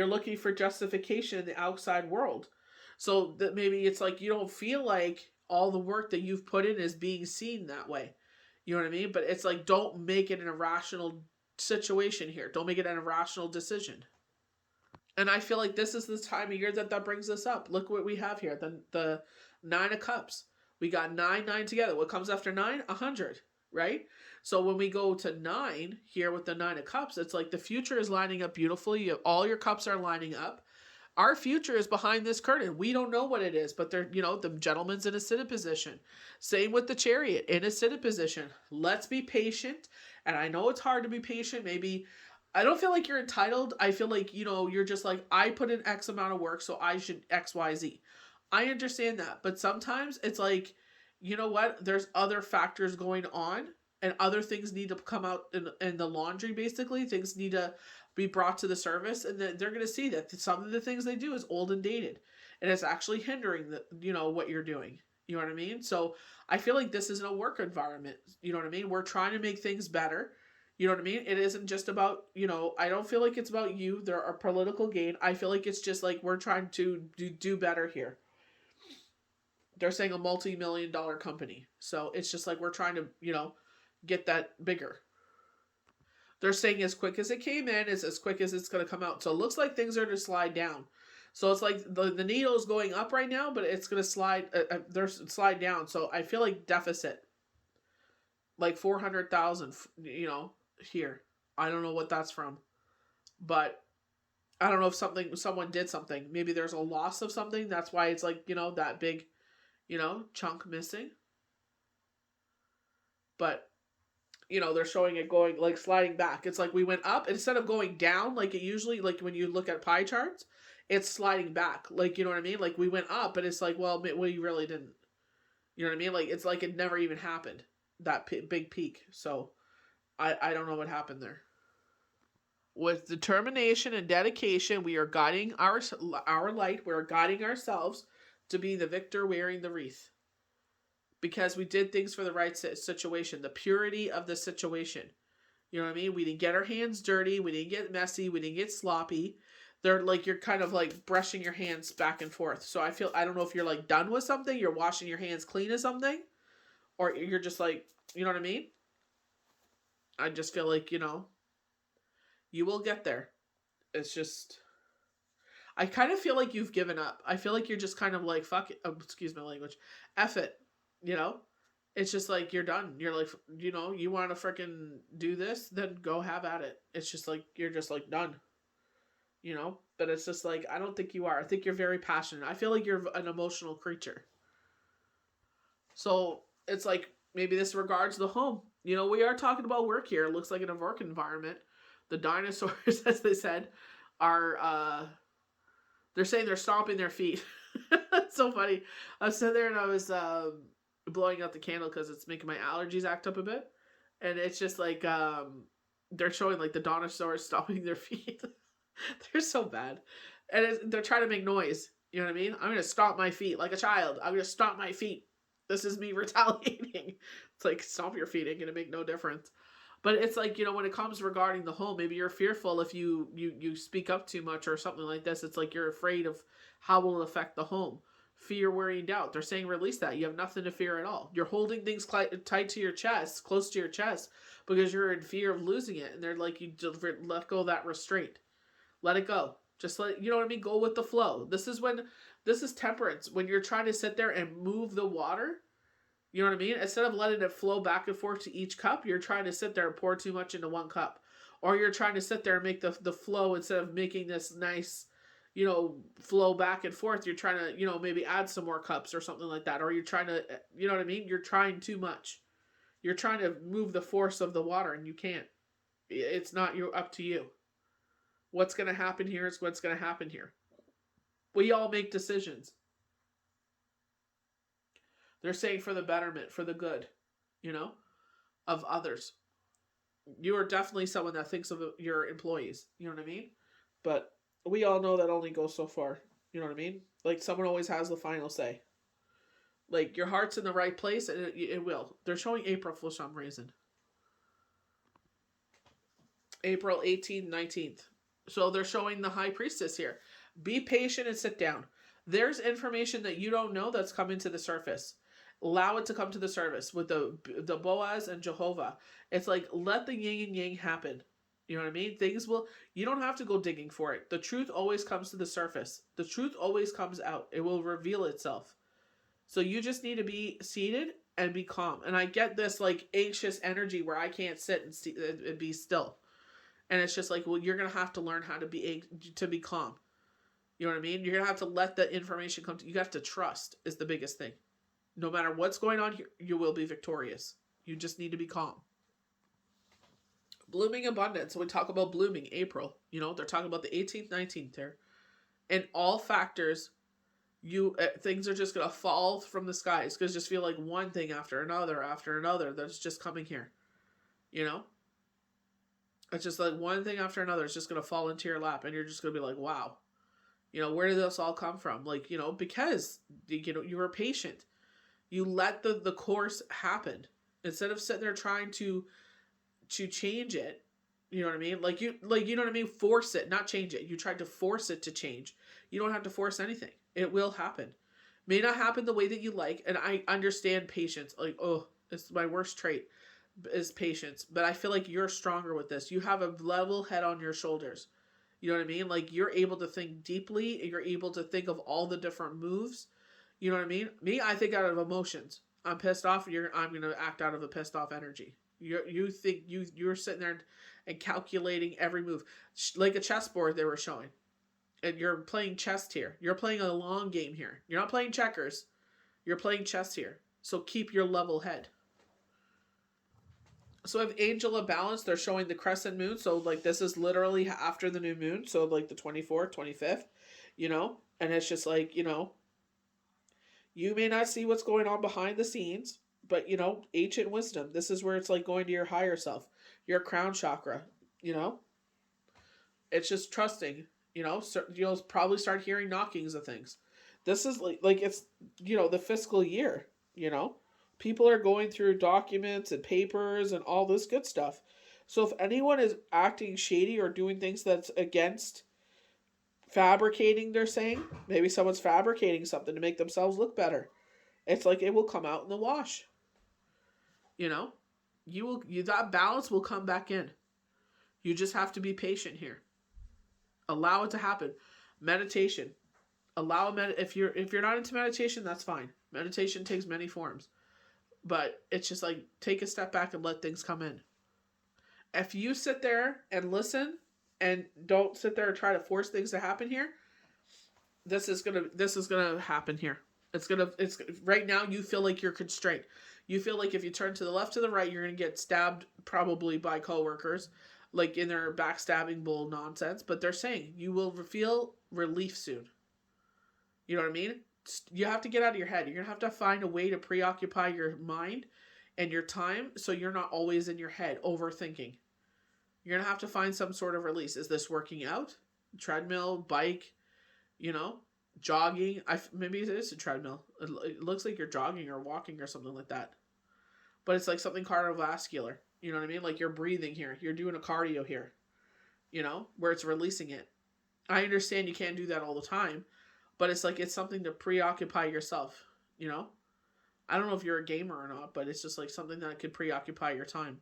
looking for justification in the outside world. So that maybe it's like you don't feel like all the work that you've put in is being seen that way. You know what I mean? But it's like, don't make it an irrational situation here. Don't make it an irrational decision. And I feel like this is the time of year that brings us up. Look what we have here. The 9 of Cups. We got 9 together. What comes after 9? 100, right? So when we go to 9 here with the 9 of Cups, it's like the future is lining up beautifully. All your cups are lining up. Our future is behind this curtain. We don't know what it is, but they're, the gentleman's in a seated position. Same with the Chariot, in a seated position. Let's be patient. And I know it's hard to be patient. Maybe, I don't feel like you're entitled. I feel like, you're just like, I put in X amount of work, so I should X, Y, Z. I understand that. But sometimes it's like, you know what? There's other factors going on, and other things need to come out in the laundry, basically. Things need to be brought to the surface, and they're going to see that some of the things they do is old and dated, and it's actually hindering what you're doing. You know what I mean? So I feel like this isn't a work environment. You know what I mean? We're trying to make things better. You know what I mean? It isn't just about, I don't feel like it's about you. There are political gain. I feel like it's just like we're trying to do better here. They're saying a multi-million-dollar company. So it's just like we're trying to, get that bigger. They're saying as quick as it came in is as quick as it's going to come out. So it looks like things are to slide down. So it's like the needle is going up right now, but it's going to slide down. So I feel like deficit. Like 400,000, here. I don't know what that's from. But I don't know if someone did something. Maybe there's a loss of something. That's why it's like, that big, chunk missing. But they're showing it going, like, sliding back. It's like we went up instead of going down like it usually, like when you look at pie charts, it's sliding back. Like, you know what I mean? Like we went up, but it's like, well, we really didn't. You know what I mean? Like it's like it never even happened, that big peak. So I don't know what happened there. With determination and dedication, we are guiding our light. We're guiding ourselves to be the victor wearing the wreath. Because we did things for the right situation, the purity of the situation. You know what I mean? We didn't get our hands dirty. We didn't get messy. We didn't get sloppy. They're like, you're kind of like brushing your hands back and forth. So I don't know if you're like done with something, you're washing your hands clean of something, or you're just like, you know what I mean? I just feel like, you will get there. It's just, I kind of feel like you've given up. I feel like you're just kind of like, fuck it. Oh, excuse my language. F it. It's just like you're done. You're like, you want to freaking do this, then go have at it. It's just like you're just like done. But it's just like, I don't think you are. I think you're very passionate. I feel like you're an emotional creature. So it's like maybe this regards the home. We are talking about work here. It looks like in a work environment. The dinosaurs, as they said, are they're saying they're stomping their feet. That's so funny. I was sitting there and I was blowing out the candle because it's making my allergies act up a bit, and it's just like they're showing like the dinosaurs stomping their feet. They're so bad, and they're trying to make noise. You know what I mean? I'm gonna stomp my feet like a child. I'm gonna stomp my feet. This is me retaliating. It's like, stomp your feet ain't gonna make no difference. But it's like, when it comes regarding the home, maybe you're fearful if you speak up too much or something like this. It's like you're afraid of how it will affect the home. Fear, worry, and doubt. They're saying release that. You have nothing to fear at all. You're holding things tight to your chest, close to your chest, because you're in fear of losing it. And they're like, you let go of that restraint. Let it go. Just let, you know what I mean? Go with the flow. This is temperance. When you're trying to sit there and move the water, you know what I mean? Instead of letting it flow back and forth to each cup, you're trying to sit there and pour too much into one cup. Or you're trying to sit there and make the flow, instead of making this nice, flow back and forth, you're trying to, maybe add some more cups or something like that. Or you're trying to, you know what I mean? You're trying too much. You're trying to move the force of the water and you can't. It's not up to you. What's going to happen here is what's going to happen here. We all make decisions. They're saying for the betterment, for the good, of others. You are definitely someone that thinks of your employees. You know what I mean? But we all know that only goes so far. You know what I mean? Like, someone always has the final say. Like, your heart's in the right place, and it will. They're showing April for some reason. April 18th, 19th. So they're showing the High Priestess here. Be patient and sit down. There's information that you don't know that's coming to the surface. Allow it to come to the surface with the Boaz and Jehovah. It's like, let the yin and yang happen. You know what I mean? You don't have to go digging for it. The truth always comes to the surface. The truth always comes out. It will reveal itself. So you just need to be seated and be calm. And I get this like anxious energy where I can't sit and be still. And it's just like, well, you're going to have to learn how to be calm. You know what I mean? You're going to have to let the information come to you. You have to trust is the biggest thing. No matter what's going on here, you will be victorious. You just need to be calm. Blooming abundance. We talk about blooming, April. They're talking about the 18th, 19th there. And all factors, things are just going to fall from the sky. It's going to just feel like one thing after another that's just coming here. It's just like one thing after another is just going to fall into your lap. And you're just going to be like, wow. Where did this all come from? Like, because, you were patient. You let the course happen. Instead of sitting there trying to change it. You know what I mean? You know what I mean? Force it, not change it. You tried to force it to change. You don't have to force anything. It will happen. May not happen the way that you like. And I understand patience. Like, it's my worst trait is patience. But I feel like you're stronger with this. You have a level head on your shoulders. You know what I mean? Like, you're able to think deeply. You're able to think of all the different moves. You know what I mean? Me, I think out of emotions. I'm pissed off. I'm going to act out of a pissed off energy. You're sitting there and calculating every move. Like a chessboard they were showing. And you're playing chess here. You're playing a long game here. You're not playing checkers. You're playing chess here. So keep your level head. So I have Angel of Balance. They're showing the crescent moon. So like this is literally after the new moon. So like the 24th, 25th, and it's just like, you may not see what's going on behind the scenes, but ancient wisdom. This is where it's like going to your higher self, your crown chakra, it's just trusting, you'll probably start hearing knockings of things. This is like it's, the fiscal year, people are going through documents and papers and all this good stuff. So if anyone is acting shady or doing things that's against fabricating, they're saying, maybe someone's fabricating something to make themselves look better. It's like it will come out in the wash. That balance will come back in. You just have to be patient here. Allow it to happen. Meditation. If you're not into meditation, that's fine. Meditation takes many forms. But it's just like, take a step back and let things come in. If you sit there and listen and don't sit there and try to force things to happen here, this is gonna happen here. It's right now you feel like you're constrained. You feel like if you turn to the left to the right, you're gonna get stabbed probably by coworkers. like in their backstabbing bull nonsense, but they're saying you will feel relief soon. You know what I mean? You have to get out of your head. You're going to find a way to preoccupy your mind and your time so you're not always in your head overthinking. You're going to have to find some sort of release. Is this working out? Treadmill, bike, jogging. Maybe it is a treadmill. It looks like you're jogging or walking or something like that. But it's like something cardiovascular. You know what I mean? Like you're breathing here. You're doing a cardio here. Where it's releasing it. I understand you can't do that all the time. But it's like it's something to preoccupy yourself. I don't know if you're a gamer or not, but it's just like something that could preoccupy your time.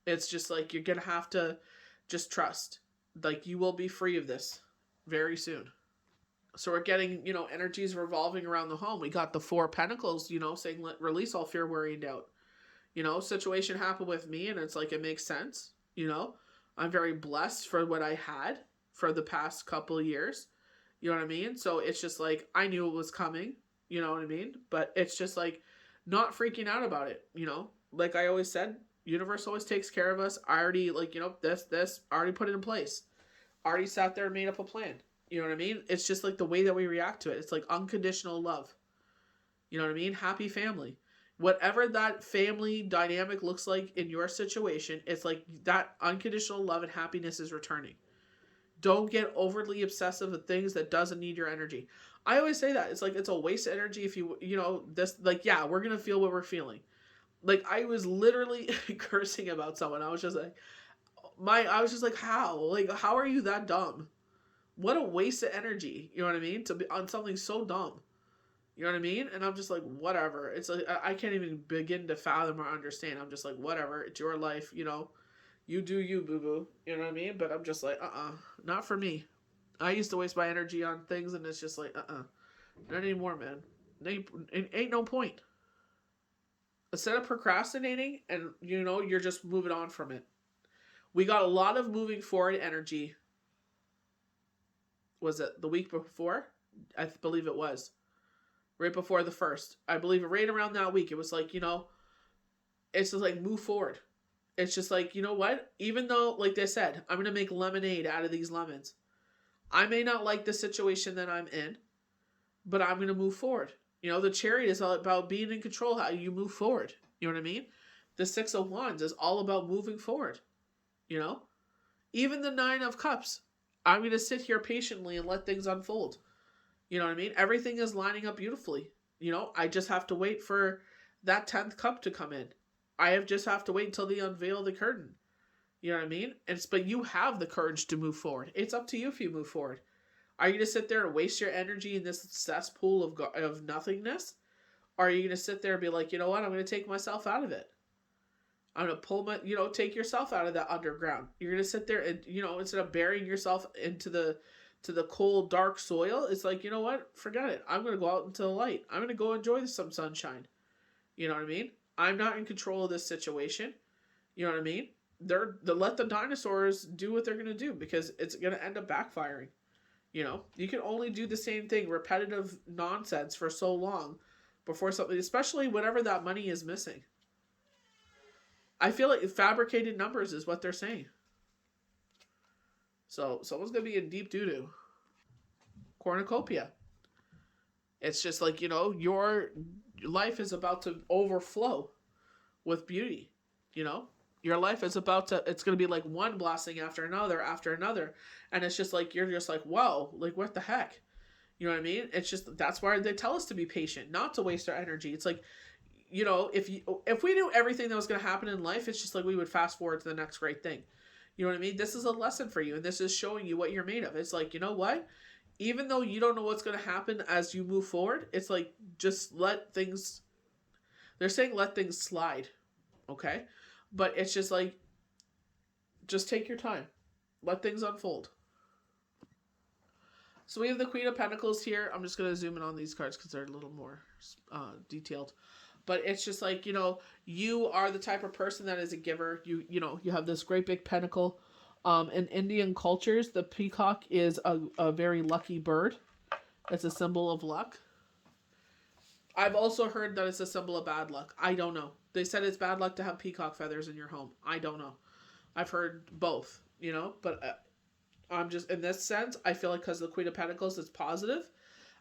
It's just like you're going to have to just trust. Like you will be free of this very soon. So we're getting, energies revolving around the home. We got the 4 of Pentacles, saying release all fear, worry, and doubt. Situation happened with me and it's like it makes sense. I'm very blessed for what I had for the past couple of years. You know what I mean? So it's just like I knew it was coming. You know what I mean? But it's just like not freaking out about it. Like I always said, universe always takes care of us. I already this already put it in place. Already sat there and made up a plan. You know what I mean? It's just like the way that we react to it. It's like unconditional love. You know what I mean? Happy family. Whatever that family dynamic looks like in your situation, it's like that unconditional love and happiness is returning. Don't get overly obsessive with things that doesn't need your energy. I always say that. It's like it's a waste of energy if we're going to feel what we're feeling. Like I was literally cursing about someone. I was just like, how? Like, how are you that dumb? What a waste of energy. You know what I mean? To be on something so dumb. You know what I mean? And I'm just like, whatever. It's like, I can't even begin to fathom or understand. I'm just like, whatever. It's your life, You do you, boo-boo. You know what I mean? But I'm just like, not for me. I used to waste my energy on things, and it's just like, not anymore, man. Ain't no point. Instead of procrastinating, and, you're just moving on from it. We got a lot of moving forward energy. Was it the week before? I believe it was. Right before the 1st. I believe right around that week. It was like, it's just like move forward. It's just like, you know what? Even though, like they said, I'm going to make lemonade out of these lemons. I may not like the situation that I'm in, but I'm going to move forward. The Chariot is all about being in control, how you move forward. You know what I mean? The 6 of Wands is all about moving forward. Even the 9 of Cups. I'm going to sit here patiently and let things unfold. You know what I mean? Everything is lining up beautifully. I just have to wait for that 10th cup to come in. I just have to wait until they unveil the curtain. You know what I mean? But you have the courage to move forward. It's up to you if you move forward. Are you going to sit there and waste your energy in this cesspool of nothingness? Or are you going to sit there and be like, you know what? I'm going to take myself out of it. I'm going to pull take yourself out of that underground. You're going to sit there and, instead of burying yourself into the cold, dark soil, it's like, you know what? Forget it. I'm going to go out into the light. I'm going to go enjoy some sunshine. You know what I mean? I'm not in control of this situation. You know what I mean? Let the dinosaurs do what they're going to do because it's going to end up backfiring. You can only do the same thing, repetitive nonsense for so long before something, especially whatever that money is missing. I feel like fabricated numbers is what they're saying. So someone's going to be in deep doo-doo. Cornucopia. It's just like, your life is about to overflow with beauty. Your life is it's going to be like one blessing after another. And it's just like, you're just like, whoa, like what the heck? You know what I mean? It's just, that's why they tell us to be patient, not to waste our energy. It's like, if we knew everything that was going to happen in life, it's just like we would fast forward to the next great thing. You know what I mean? This is a lesson for you, and this is showing you what you're made of. It's like, you know what? Even though you don't know what's going to happen as you move forward, it's like, just let things, they're saying let things slide, okay? But it's just like, just take your time. Let things unfold. So we have the Queen of Pentacles here. I'm just going to zoom in on these cards because they're a little more detailed. But it's just like, you are the type of person that is a giver. You have this great big pentacle. In Indian cultures, the peacock is a very lucky bird. It's a symbol of luck. I've also heard that it's a symbol of bad luck. I don't know. They said it's bad luck to have peacock feathers in your home. I don't know. I've heard both, but I'm just, in this sense, I feel like because the Queen of Pentacles is positive,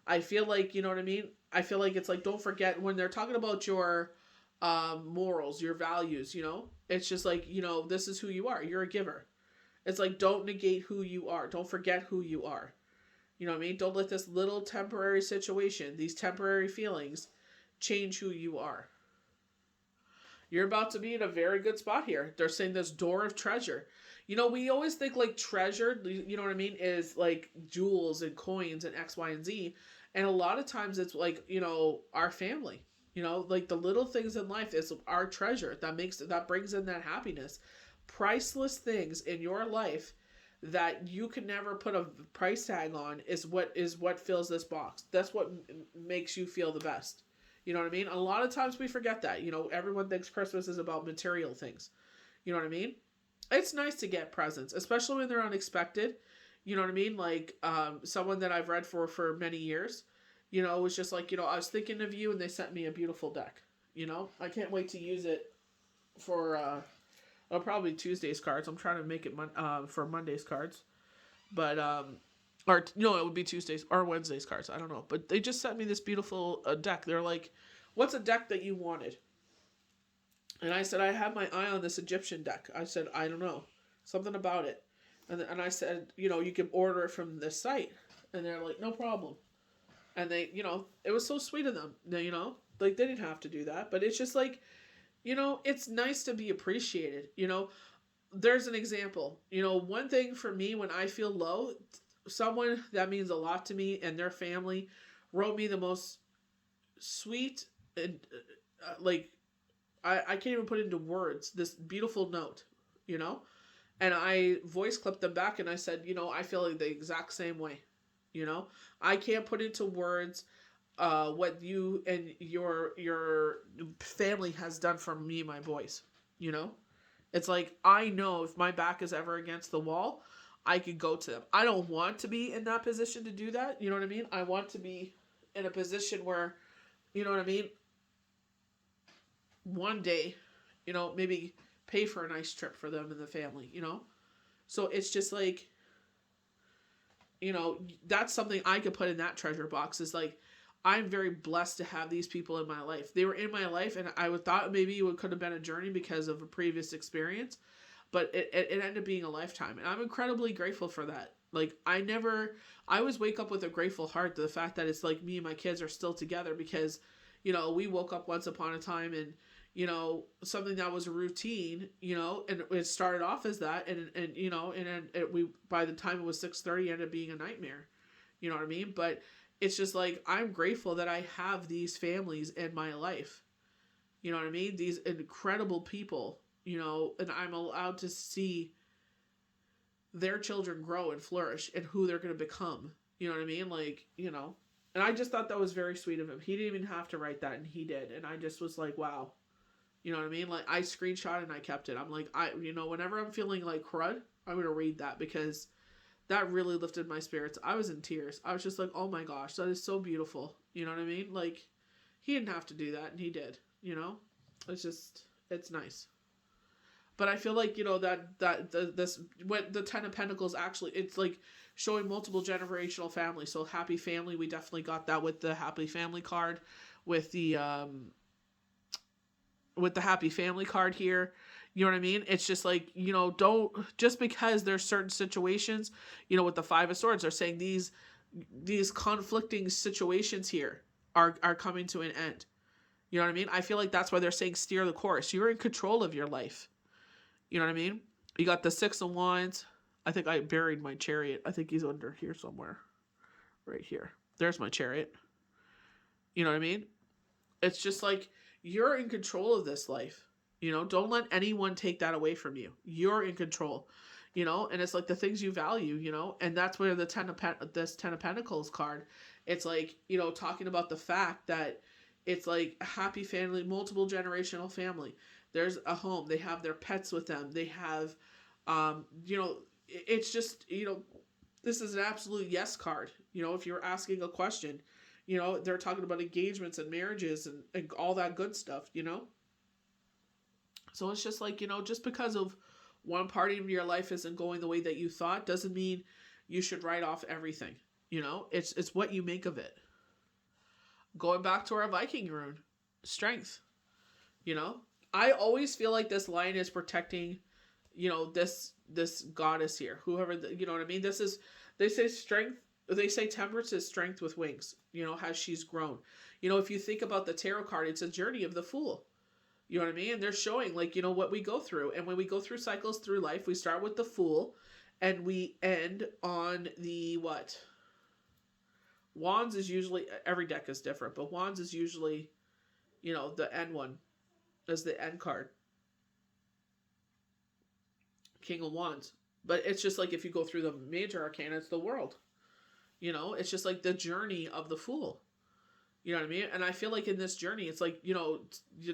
I feel like, you know what I mean? I feel like it's like, don't forget when they're talking about your morals, your values, it's just like, this is who you are. You're a giver. It's like, don't negate who you are. Don't forget who you are. You know what I mean? Don't let this little temporary situation, these temporary feelings, change who you are. You're about to be in a very good spot here. They're saying this door of treasure. We always think like treasure, you know what I mean, is like jewels and coins and X, Y, and Z. And a lot of times it's like, our family. Like the little things in life is our treasure that brings in that happiness. Priceless things in your life that you can never put a price tag on is what fills this box. That's what makes you feel the best. You know what I mean? A lot of times we forget that. Everyone thinks Christmas is about material things. You know what I mean? It's nice to get presents, especially when they're unexpected. You know what I mean? Like someone that I've read for many years, was just like, I was thinking of you and they sent me a beautiful deck. I can't wait to use it for probably Tuesday's cards. I'm trying to make it for Monday's cards. But or no, it would be Tuesdays or Wednesday's cards. I don't know. But they just sent me this beautiful deck. They're like, what's a deck that you wanted? And I said, I have my eye on this Egyptian deck. I said, I don't know. Something about it. And I said, you can order it from this site. And they're like, no problem. And they, it was so sweet of them. Like they didn't have to do that. But it's just like, it's nice to be appreciated. There's an example. One thing for me when I feel low, someone that means a lot to me and their family wrote me the most sweet and like I can't even put into words this beautiful note, and I voice clipped them back and I said, I feel like the exact same way. I can't put into words what you and your family has done for me, my boys. It's like, I know if my back is ever against the wall, I could go to them. I don't want to be in that position to do that. You know what I mean? I want to be in a position where, you know what I mean? One day, maybe pay for a nice trip for them and the family, So it's just like, that's something I could put in that treasure box is like, I'm very blessed to have these people in my life. They were in my life and I thought maybe it could have been a journey because of a previous experience. But it ended up being a lifetime. And I'm incredibly grateful for that. Like, I always wake up with a grateful heart to the fact that it's like me and my kids are still together because, we woke up once upon a time and, something that was a routine, and it started off as that. And then by the time it was 6:30, it ended up being a nightmare. You know what I mean? But it's just like, I'm grateful that I have these families in my life. You know what I mean? These incredible people. And I'm allowed to see their children grow and flourish and who they're going to become. You know what I mean? Like, and I just thought that was very sweet of him. He didn't even have to write that and he did. And I just was like, wow. You know what I mean? Like I screenshot and I kept it. I'm like, whenever I'm feeling like crud, I'm going to read that because that really lifted my spirits. I was in tears. I was just like, oh my gosh, that is so beautiful. You know what I mean? Like he didn't have to do that and he did, it's nice. But I feel like, what the Ten of Pentacles actually, it's like showing multiple generational families. So happy family, we definitely got that with the happy family card, with the happy family card here. You know what I mean? It's just like, don't, just because there's certain situations, with the Five of Swords, they're saying these conflicting situations here are coming to an end. You know what I mean? I feel like that's why they're saying steer the course. You're in control of your life. You know what I mean? You got the Six of Wands. I think I buried my Chariot. I think he's under here somewhere. Right here. There's my Chariot. You know what I mean? It's just like, you're in control of this life. Don't let anyone take that away from you. You're in control. And it's like the things you value, and that's where this Ten of Pentacles card, it's like, talking about the fact that it's like a happy family, multiple generational family. There's a home. They have their pets with them. They have, it's just, this is an absolute yes card. If you're asking a question, they're talking about engagements and marriages and all that good stuff, So it's just like, just because of one part of your life isn't going the way that you thought doesn't mean you should write off everything. You know, it's what you make of it. Going back to our Viking rune, strength. You know, I always feel like this lion is protecting, you know, this goddess here, whoever, you know what I mean? This is, they say strength, they say temperance is strength with wings, you know, as she's grown. You know, if you think about the tarot card, it's a journey of the fool. You know what I mean? And they're showing, like, you know, what we go through. And when we go through cycles through life, we start with the fool and we end on the what? Wands is usually, every deck is different, but Wands is usually, you know, the end one as the end card. King of Wands. But it's just like if you go through the major arcana, it's the world. You know, it's just like the journey of the fool. You know what I mean? And I feel like in this journey, it's like, you know,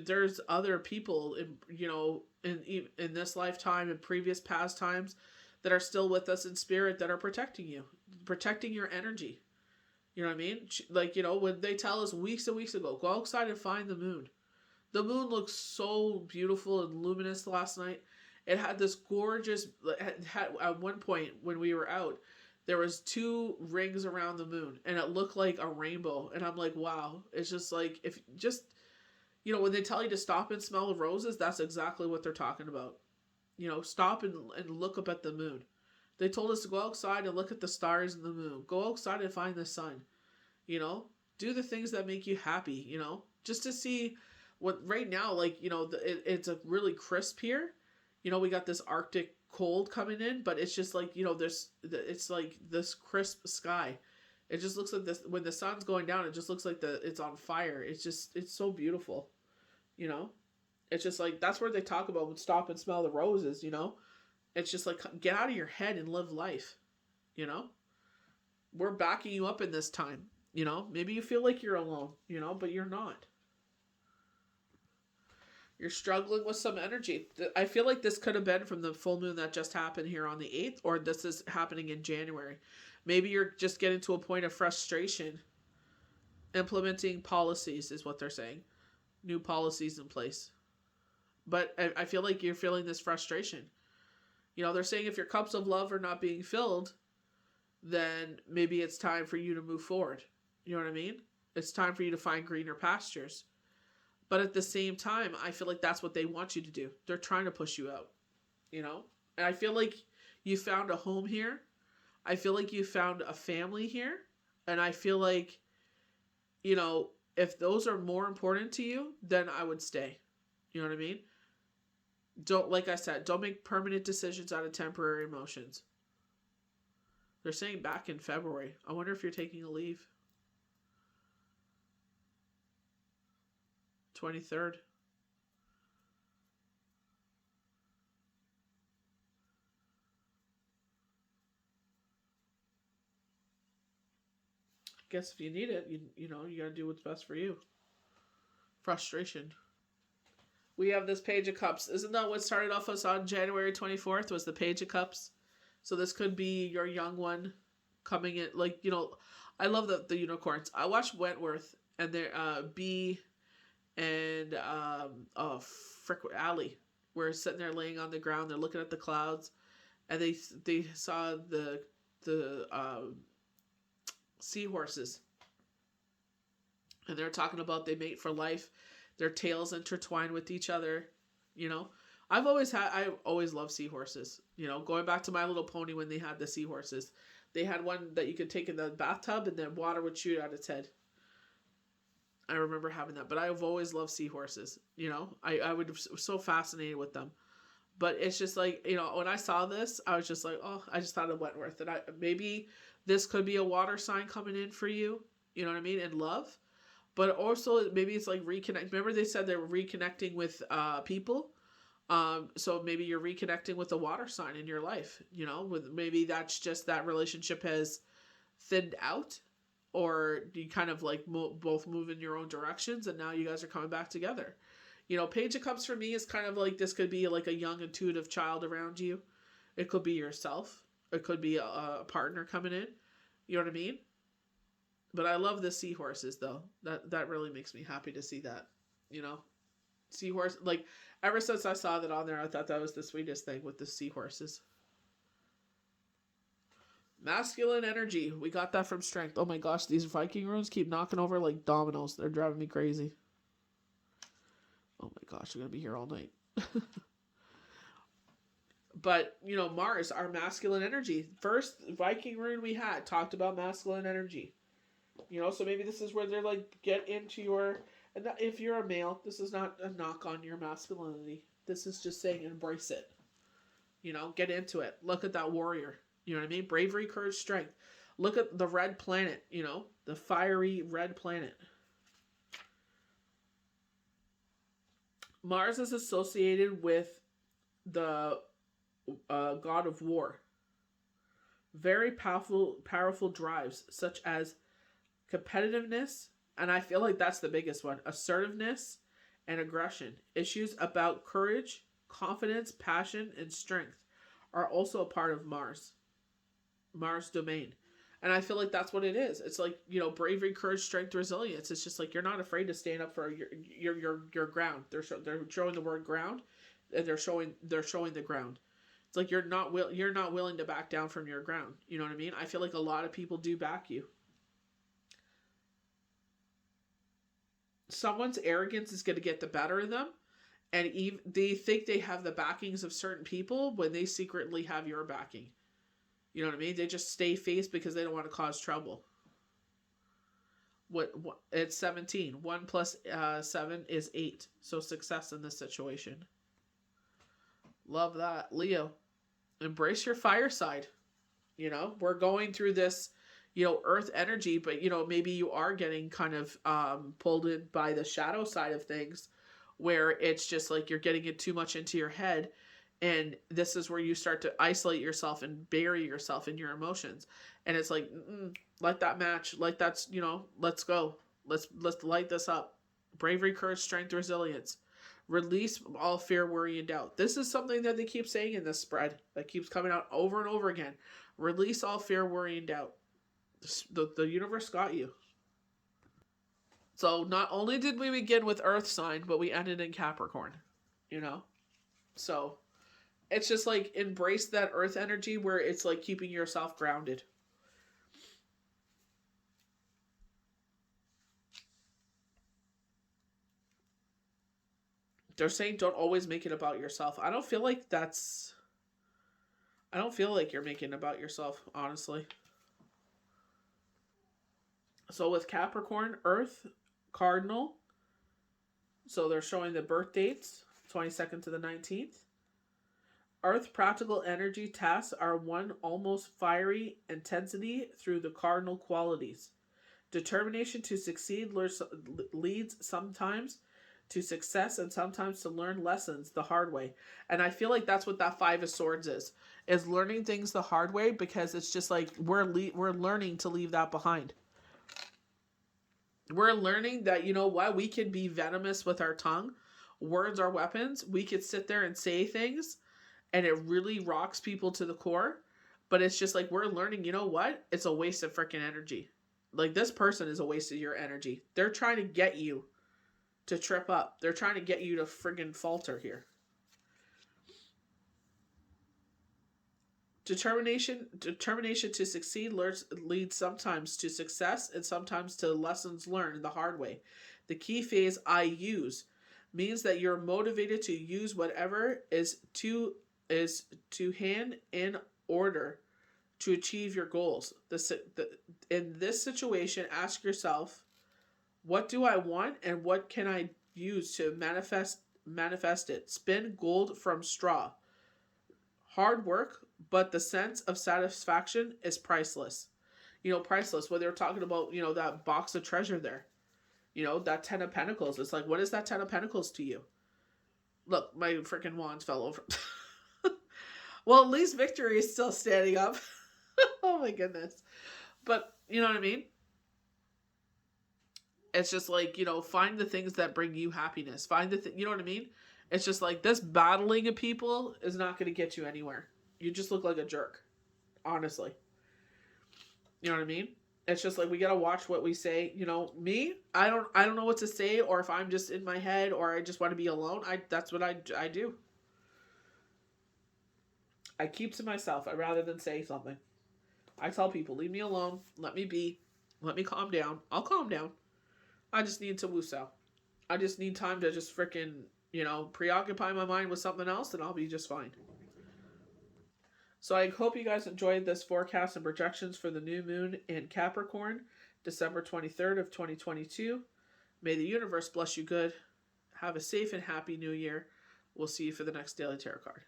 there's other people, in, you know, in this lifetime and previous past times that are still with us in spirit that are protecting you, protecting your energy. You know what I mean? Like, you know, when they tell us weeks and weeks ago, go outside and find the moon. The moon looked so beautiful and luminous last night. It had this gorgeous, at one point when we were out, there was 2 rings around the moon and it looked like a rainbow. And I'm like, wow. It's just like, if just, you know, when they tell you to stop and smell the roses, that's exactly what they're talking about. You know, stop and look up at the moon. They told us to go outside and look at the stars and the moon. Go outside and find the sun. You know, do the things that make you happy, you know, just to see what right now, like, you know, it's a really crisp here. You know, we got this Arctic cold coming in, but it's just like, you know, it's like this crisp sky. It just looks like this, when the sun's going down, it just looks like it's on fire. It's so beautiful, you know? It's just like, that's where they talk about when stop and smell the roses, you know? It's just like, get out of your head and live life, you know? We're backing you up in this time, you know? Maybe you feel like you're alone, you know, but you're not. You're struggling with some energy. I feel like this could have been from the full moon that just happened here on the 8th, or this is happening in January. Maybe you're just getting to a point of frustration. Implementing policies is what they're saying. New policies in place. But I feel like you're feeling this frustration. You know, they're saying if your cups of love are not being filled, then maybe it's time for you to move forward. You know what I mean? It's time for you to find greener pastures. But at the same time, I feel like that's what they want you to do. They're trying to push you out, you know? And I feel like you found a home here. I feel like you found a family here. And I feel like, you know, if those are more important to you, then I would stay. You know what I mean? Don't, like I said, don't make permanent decisions out of temporary emotions. They're saying back in February. I wonder if you're taking a leave. 23rd. I guess if you need it, you know, you gotta do what's best for you. Frustration. We have this Page of Cups. Isn't that what started off us on January 24th? Was the Page of Cups? So this could be your young one coming in. Like, you know, I love the unicorns. I watched Wentworth and their B and Allie were sitting there laying on the ground. They're looking at the clouds, and they saw the seahorses, and they're talking about they mate for life. Their tails intertwine with each other. You know, I always loved seahorses. You know, going back to My Little Pony when they had the seahorses, they had one that you could take in the bathtub and then water would shoot out its head. I remember having that, but I've always loved seahorses. You know, I was so fascinated with them. But it's just like, you know, when I saw this, I was just like, oh, I just thought of Wentworth. And maybe this could be a water sign coming in for you. You know what I mean? And love. But also maybe it's like reconnect. Remember they said they were reconnecting with people. So maybe you're reconnecting with a water sign in your life. You know, with maybe that's just that relationship has thinned out. Or you kind of like both move in your own directions and now you guys are coming back together. You know, Page of Cups for me is kind of like, this could be like a young intuitive child around you. It could be yourself. It could be a partner coming in. You know what I mean? But I love the seahorses though. That really makes me happy to see that, you know. Seahorse, like, ever since I saw that on there, I thought that was the sweetest thing with the seahorses. Masculine energy. We got that from strength. Oh my gosh, these Viking runes keep knocking over like dominoes. They're driving me crazy. Oh my gosh, I'm going to be here all night. But, you know, Mars, our masculine energy. First Viking rune we had talked about masculine energy. You know, so maybe this is where they're like, get into your... And if you're a male, this is not a knock on your masculinity. This is just saying embrace it. You know, get into it. Look at that warrior. You know what I mean? Bravery, courage, strength. Look at the red planet, you know? The fiery red planet. Mars is associated with the god of war. Very powerful drives, such as competitiveness, and I feel like that's the biggest one, assertiveness and aggression. Issues about courage, confidence, passion, and strength are also a part of Mars domain. And I feel like that's what it is. It's like, you know, bravery, courage, strength, resilience. It's just like you're not afraid to stand up for your ground. They're showing the word ground, and they're showing the ground. It's like you're not willing to back down from your ground. You know what I mean? I feel like a lot of people do back you. Someone's arrogance is going to get the better of them, and they think they have the backings of certain people when they secretly have your backing. You know what I mean? They just stay faced because they don't want to cause trouble. What it's 17. 1 plus 7 is 8. So success in this situation. Love that. Leo, embrace your fire side. You know, we're going through this, you know, earth energy, but, you know, maybe you are getting kind of pulled in by the shadow side of things, where it's just like you're getting it too much into your head. And this is where you start to isolate yourself and bury yourself in your emotions. And it's like, let that match. Like, that's, you know, let's go. Let's light this up. Bravery, courage, strength, resilience. Release all fear, worry, and doubt. This is something that they keep saying in this spread that keeps coming out over and over again. Release all fear, worry, and doubt. The universe got you. So not only did we begin with Earth sign, but we ended in Capricorn. You know? So... it's just like embrace that earth energy where it's like keeping yourself grounded. They're saying don't always make it about yourself. I don't feel like you're making it about yourself, honestly. So with Capricorn, Earth, Cardinal. So they're showing the birth dates, 22nd to the 19th. Earth practical energy tasks are one almost fiery intensity through the cardinal qualities. Determination to succeed leads sometimes to success and sometimes to learn lessons the hard way. And I feel like that's what that 5 of Swords is learning things the hard way, because it's just like we're learning to leave that behind. We're learning that, you know what, we can be venomous with our tongue. Words are weapons. We could sit there and say things and it really rocks people to the core. But it's just like we're learning, you know what? It's a waste of freaking energy. Like, this person is a waste of your energy. They're trying to get you to trip up. They're trying to get you to friggin' falter here. Determination to succeed leads sometimes to success and sometimes to lessons learned the hard way. The key phrase, I use, means that you're motivated to use whatever is to hand in order to achieve your goals. In this situation, ask yourself, what do I want and what can I use to manifest it? Spin gold from straw. Hard work, but the sense of satisfaction is priceless. You know, priceless. When they were talking about, you know, that box of treasure there. You know, that 10 of Pentacles. It's like, what is that 10 of Pentacles to you? Look, my freaking wands fell over. Well, at least victory is still standing up. Oh my goodness. But, you know what I mean? It's just like, you know, find the things that bring you happiness. You know what I mean? It's just like this battling of people is not going to get you anywhere. You just look like a jerk. Honestly. You know what I mean? It's just like we gotta watch what we say. You know, me, I don't know what to say, or if I'm just in my head, or I just want to be alone. That's what I do. I keep to myself. I rather than say something. I tell people, leave me alone, let me be, let me calm down. I'll calm down. I just need to woosah. I just need time to just freaking, preoccupy my mind with something else, and I'll be just fine. So I hope you guys enjoyed this forecast and projections for the new moon in Capricorn, December 23rd of 2022. May the universe bless you good. Have a safe and happy new year. We'll see you for the next Daily Tarot card.